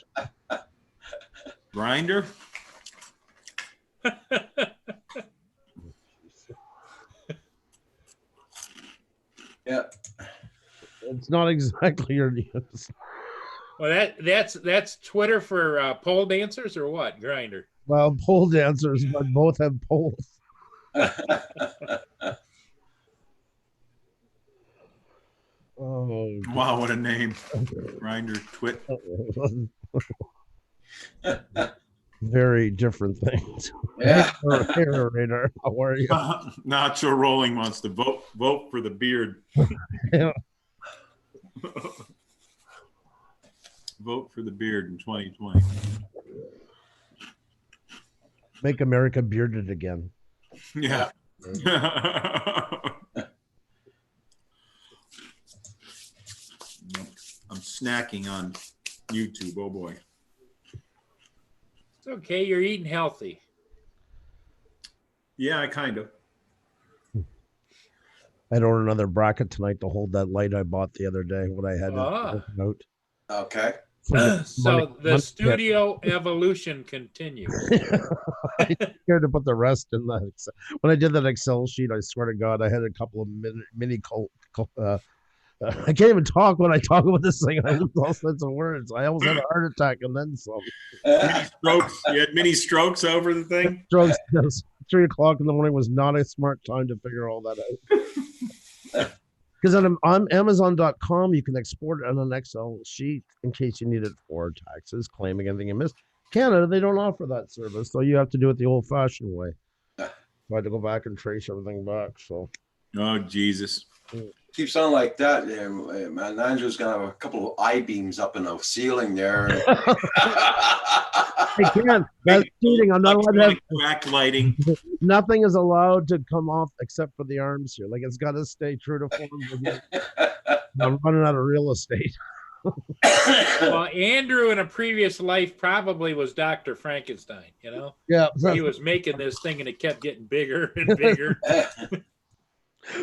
Grinder. Yeah. It's not exactly your news. Well, that's Twitter for pole dancers or what? Grinder. Well, pole dancers, but both have poles. Oh, wow, what a name. Grinder, Twit. Very different things. Yeah. Hey, Radar, how are you? Nacho Rolling wants to vote for the beard. Yeah. Vote for the beard in 2020. Make America bearded again. Yeah. I'm snacking on YouTube. Oh boy. It's okay. You're eating healthy. Yeah, I kind of. I'd order another bracket tonight to hold that light I bought the other day when I had it out. Okay. So the studio evolution continues. I'm scared to put the rest in that. When I did that Excel sheet, I swear to God, I had a couple of mini I can't even talk when I talk about this thing. I lose all sorts of words. I almost had a heart attack and then some. Mini strokes. You had mini strokes over the thing? Strokes. 3 o'clock in the morning was not a smart time to figure all that out. Because on Amazon.com, you can export it on an Excel sheet in case you need it for taxes, claiming anything you missed. Canada, they don't offer that service, so you have to do it the old-fashioned way. So I had to go back and trace everything back. So. Oh, Jesus. Keeps sounding like that. Yeah, man, Andrew's gonna have a couple of I-beams up in the ceiling there. I can't. That's cheating. I'm not allowed to have backlighting. Nothing is allowed to come off except for the arms here. Like it's got to stay true to form. I'm running out of real estate. Well, Andrew in a previous life probably was Dr. Frankenstein, you know? Yeah. He was making this thing and it kept getting bigger and bigger.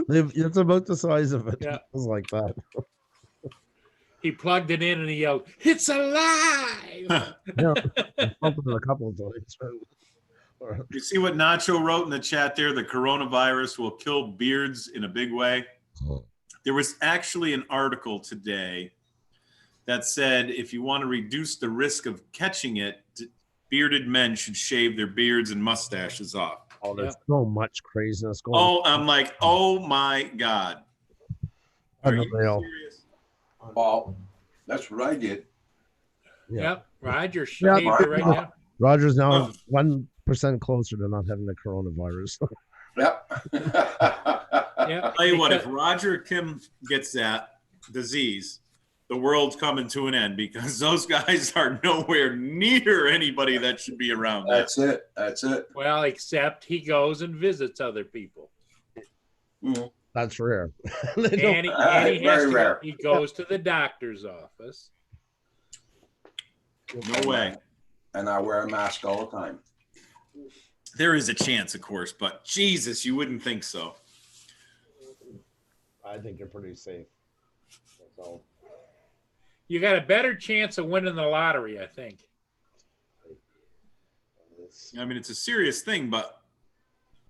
It's about the size of it. Yeah. It was like that. He plugged it in and he yelled, "It's alive!" Yeah, I felt it a couple of times. You see what Nacho wrote in the chat there? The coronavirus will kill beards in a big way. There was actually an article today that said if you want to reduce the risk of catching it, bearded men should shave their beards and mustaches off. Oh, there's so much craziness going on. Oh, I'm like, oh my God. Are you serious? Well, that's what I did. Yep. Roger shaved it right now. Roger's now 1% closer to not having the coronavirus. Yep. Yep. Tell you what, if Roger Kim gets that disease, the world's coming to an end because those guys are nowhere near anybody that should be around. That's it. That's it. Well, except he goes and visits other people. Mm. That's rare. He goes to the doctor's office. No way. And I wear a mask all the time. There is a chance, of course, but Jesus, you wouldn't think so. I think you're pretty safe. That's all. You got a better chance of winning the lottery, I think. I mean, it's a serious thing, but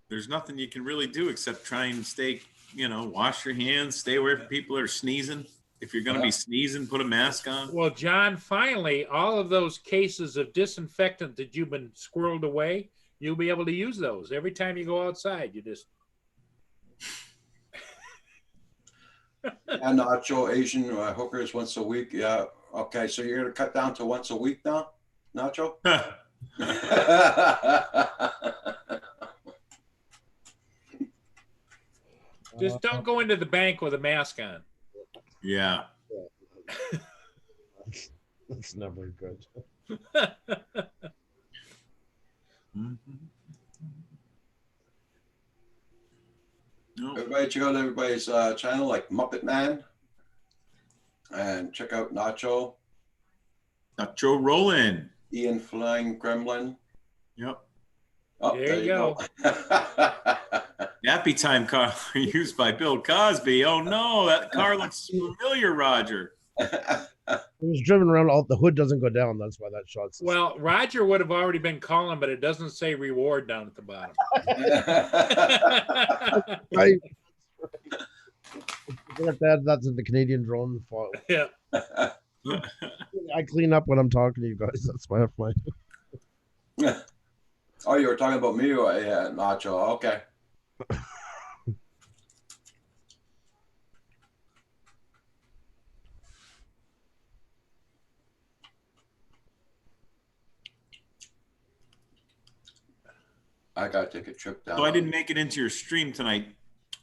there's nothing you can really do except try and stay, wash your hands, stay away from people that are sneezing. If you're going to be sneezing, put a mask on. Well, John, finally, all of those cases of disinfectant that you've been squirreled away, you'll be able to use those. Every time you go outside, you just... And Nacho, Asian hookers once a week. Yeah. Okay. So you're going to cut down to once a week now, Nacho? Just don't go into the bank with a mask on. Yeah. That's never good. No. Everybody check out everybody's channel, like Muppet Man, and check out Nacho. Nacho Roland. Ian Flying Gremlin. Yep. Oh, there you go. Happy Time car used by Bill Cosby. Oh no, that car looks familiar, Roger. It was driven around. All the hood doesn't go down. That's why that shot's. Well, Roger would have already been calling, but it doesn't say reward down at the bottom. Right. That's the Canadian drone file. Yeah. I clean up when I'm talking to you guys. That's my. Oh, you were talking about me, or Nacho? Okay. I gotta take a trip down. So I didn't make it into your stream tonight,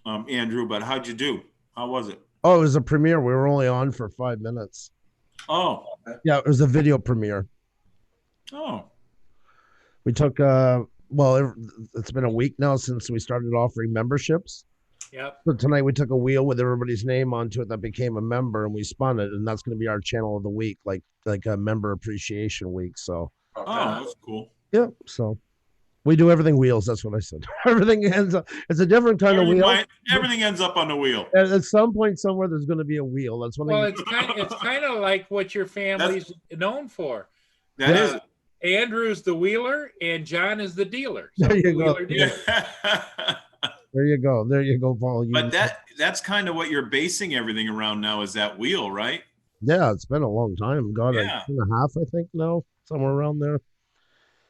Andrew. But how'd you do? How was it? Oh, it was a premiere. We were only on for 5 minutes. Oh. Yeah, it was a video premiere. Oh. We took it's been a week now since we started offering memberships. Yep. So tonight we took a wheel with everybody's name onto it that became a member, and we spun it, and that's going to be our channel of the week, like a member appreciation week. So. Oh, that's cool. Yeah. So. We do everything wheels. That's what I said. Everything ends up. It's a different kind of wheel. Everything ends up on the wheel. At some point, somewhere, there's going to be a wheel. That's one. Well, it's kind of like what your family's known for. That is. Andrew's the wheeler and John is the dealer. So there you go. Dealer. There you go. There you go, Paul. But that's kind of what you're basing everything around now, is that wheel, right? Yeah, it's been a long time. God, a year and a half, I think now, somewhere around there.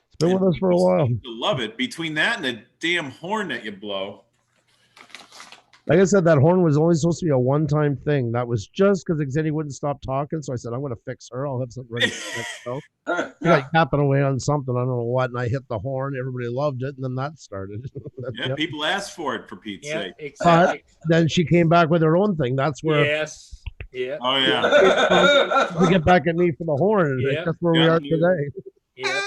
It's been with us for a while. Love it. Between that and the damn horn that you blow. Like I said, that horn was only supposed to be a one-time thing. That was just because Xenia wouldn't stop talking. So I said, I'm going to fix her. I'll have something ready for next show. Like tapping away on something. I don't know what. And I hit the horn. Everybody loved it. And then that started. Yeah, people asked for it, for Pete's sake. Exactly. But then she came back with her own thing. That's where. Yes. Yeah. Oh, yeah. We get back at me for the horn. Yep. That's where we are today. Yeah.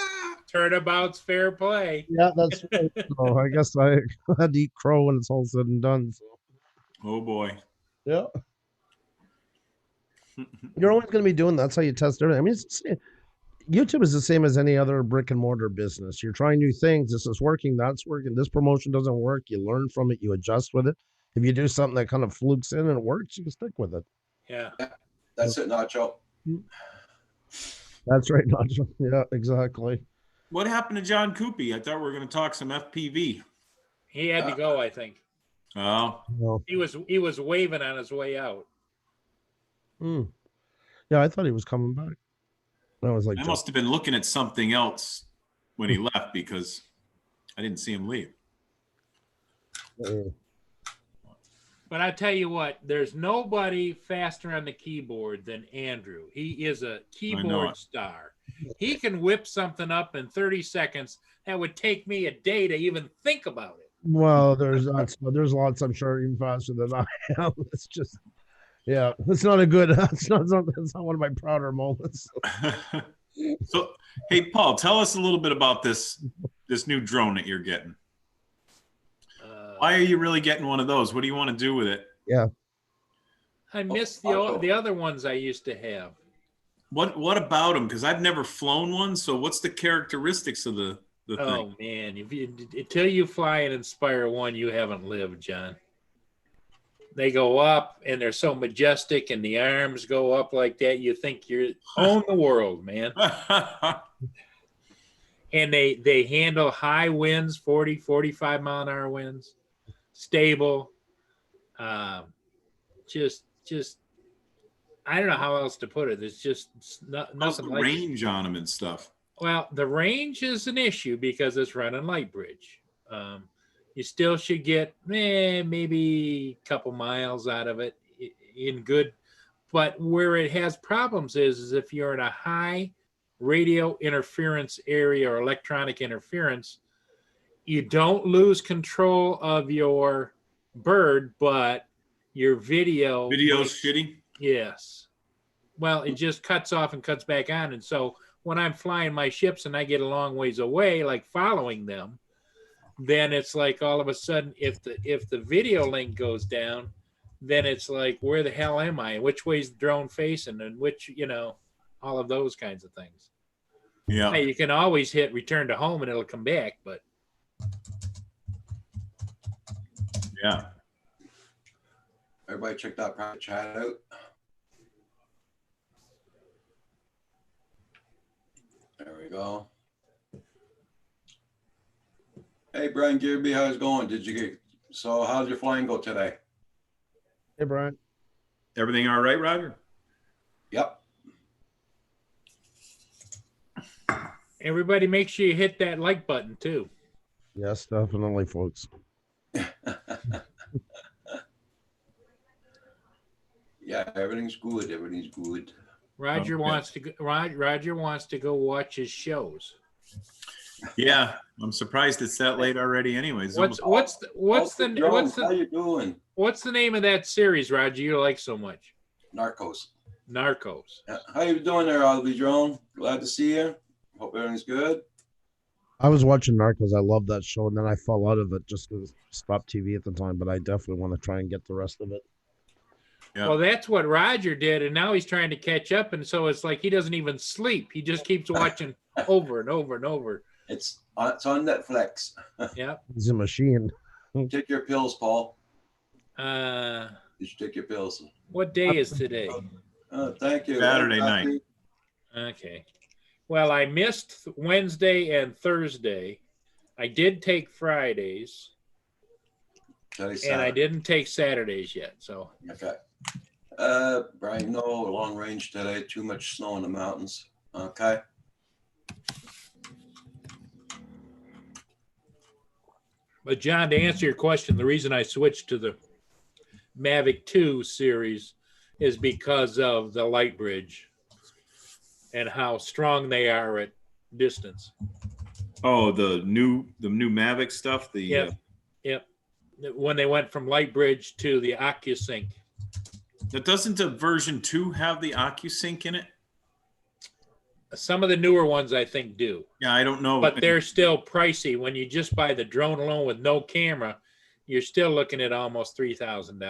Turnabout's fair play. Yeah, that's right. So I guess I had to eat crow when it's all said and done. So. Oh boy. Yeah. You're always going to be doing that. That's how you test everything. I mean, YouTube is the same as any other brick and mortar business. You're trying new things. This is working. That's working. This promotion doesn't work. You learn from it. You adjust with it. If you do something that kind of flukes in and it works, you can stick with it. Yeah. That's it, Nacho. That's right, Nacho. Yeah, exactly. What happened to John Coopy? I thought we were going to talk some FPV. He had to go, I think. Oh. Well, He was waving on his way out. Yeah, I thought he was coming back. I was like, I must have been looking at something else when he left, because I didn't see him leave. But I tell you what, there's nobody faster on the keyboard than Andrew. He is a keyboard star. He can whip something up in 30 seconds that would take me a day to even think about it. Well, there's lots, I'm sure, even faster than I am. It's just, yeah, it's not a good, that's not one of my prouder moments. So, hey, Paul, tell us a little bit about this new drone that you're getting. Why are you really getting one of those? What do you want to do with it? Yeah. I miss the other ones I used to have. What about them? Because I've never flown one. So what's the characteristics of the thing? Oh man, until you fly an Inspire 1, you haven't lived, John. They go up and they're so majestic, and the arms go up like that. You think you're own the world, man. And they handle high winds, 40, 45 mile an hour winds, stable. Just I don't know how else to put it. It's just nothing. How's the like range on them and stuff? Well, the range is an issue because it's running light bridge. You still should get maybe a couple miles out of it in good. But where it has problems is if you're in a high radio interference area or electronic interference, you don't lose control of your bird, but your video's shitty. Yes. Well, it just cuts off and cuts back on. And so when I'm flying my ships and I get a long ways away, like following them, then it's like all of a sudden, if the video link goes down, then it's like, where the hell am I? Which way's the drone facing? And which, all of those kinds of things. Yeah. Hey, you can always hit return to home and it'll come back, but. Yeah. Everybody check that private chat out. There we go. Hey, Brian Gearby, how's it going? How'd your flying go today? Hey, Brian. Everything all right, Roger? Yep. Everybody make sure you hit that like button too. Yes, definitely, folks. Yeah, everything's good. Everything's good. Roger wants to go watch his shows. Yeah, I'm surprised it's that late already. Anyways, How you doing? What's the name of that series, Roger, you like so much? Narcos. Narcos. How you doing there, Oliver Drone? Glad to see you. Hope everything's good. I was watching Narcos. I love that show, and then I fell out of it just because stopped TV at the time. But I definitely want to try and get the rest of it. Yeah. Well, that's what Roger did, and now he's trying to catch up, and so it's like he doesn't even sleep. He just keeps watching over and over and over. It's on Netflix. Yeah. He's a machine. Take your pills, Paul. You should take your pills. What day is today? Thank you. Saturday night. Okay. Well, I missed Wednesday and Thursday. I did take Fridays. And I didn't take Saturdays yet. So. Okay. Brian, no long range today. Too much snow in the mountains. Okay. But John, to answer your question, the reason I switched to the Mavic 2 series is because of the light bridge and how strong they are at distance. Oh, the new Mavic stuff. Yep. When they went from light bridge to the OcuSync. Now, doesn't the version 2 have the OcuSync in it? Some of the newer ones I think do. Yeah, I don't know. But they're still pricey. When you just buy the drone alone with no camera, you're still looking at almost $3,000.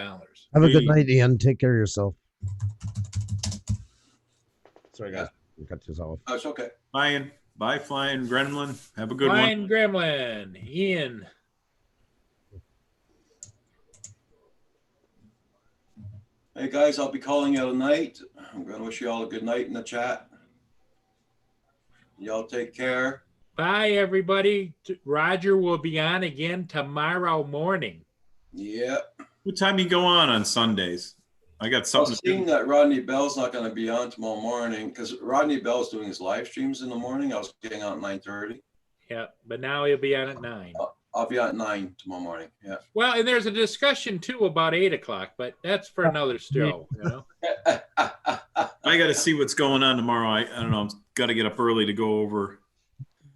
Have a good night, Ian. Take care of yourself. Sorry, guys. You cut yourself. Oh, it's okay. Bye, Ian. Bye, Flying Gremlin. Have a good Flying one. Gremlin. Ian. Hey, guys, I'll be calling you tonight. I'm going to wish you all a good night in the chat. Y'all take care. Bye, everybody. Roger will be on again tomorrow morning. Yep. What time do you go on Sundays? I got something. Seeing that Rodney Bell's not going to be on tomorrow morning because Rodney Bell's doing his live streams in the morning. I was getting on at 9:30. Yeah, but now he'll be on at 9. I'll be on at 9 tomorrow morning. Yeah. Well, and there's a discussion too about 8 o'clock, but that's for another show. You know. I got to see what's going on tomorrow. I don't know. I've got to get up early to go over.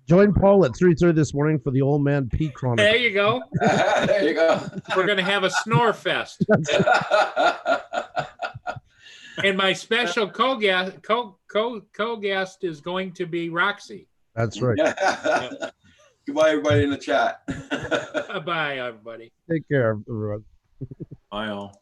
Join Paul at 3:30 this morning for the Old Man Pete Chronicle. There you go. There you go. We're going to have a snore fest. And my special co-guest is going to be Roxy. That's right. Goodbye, everybody in the chat. Bye, everybody. Take care, everyone. Bye, all.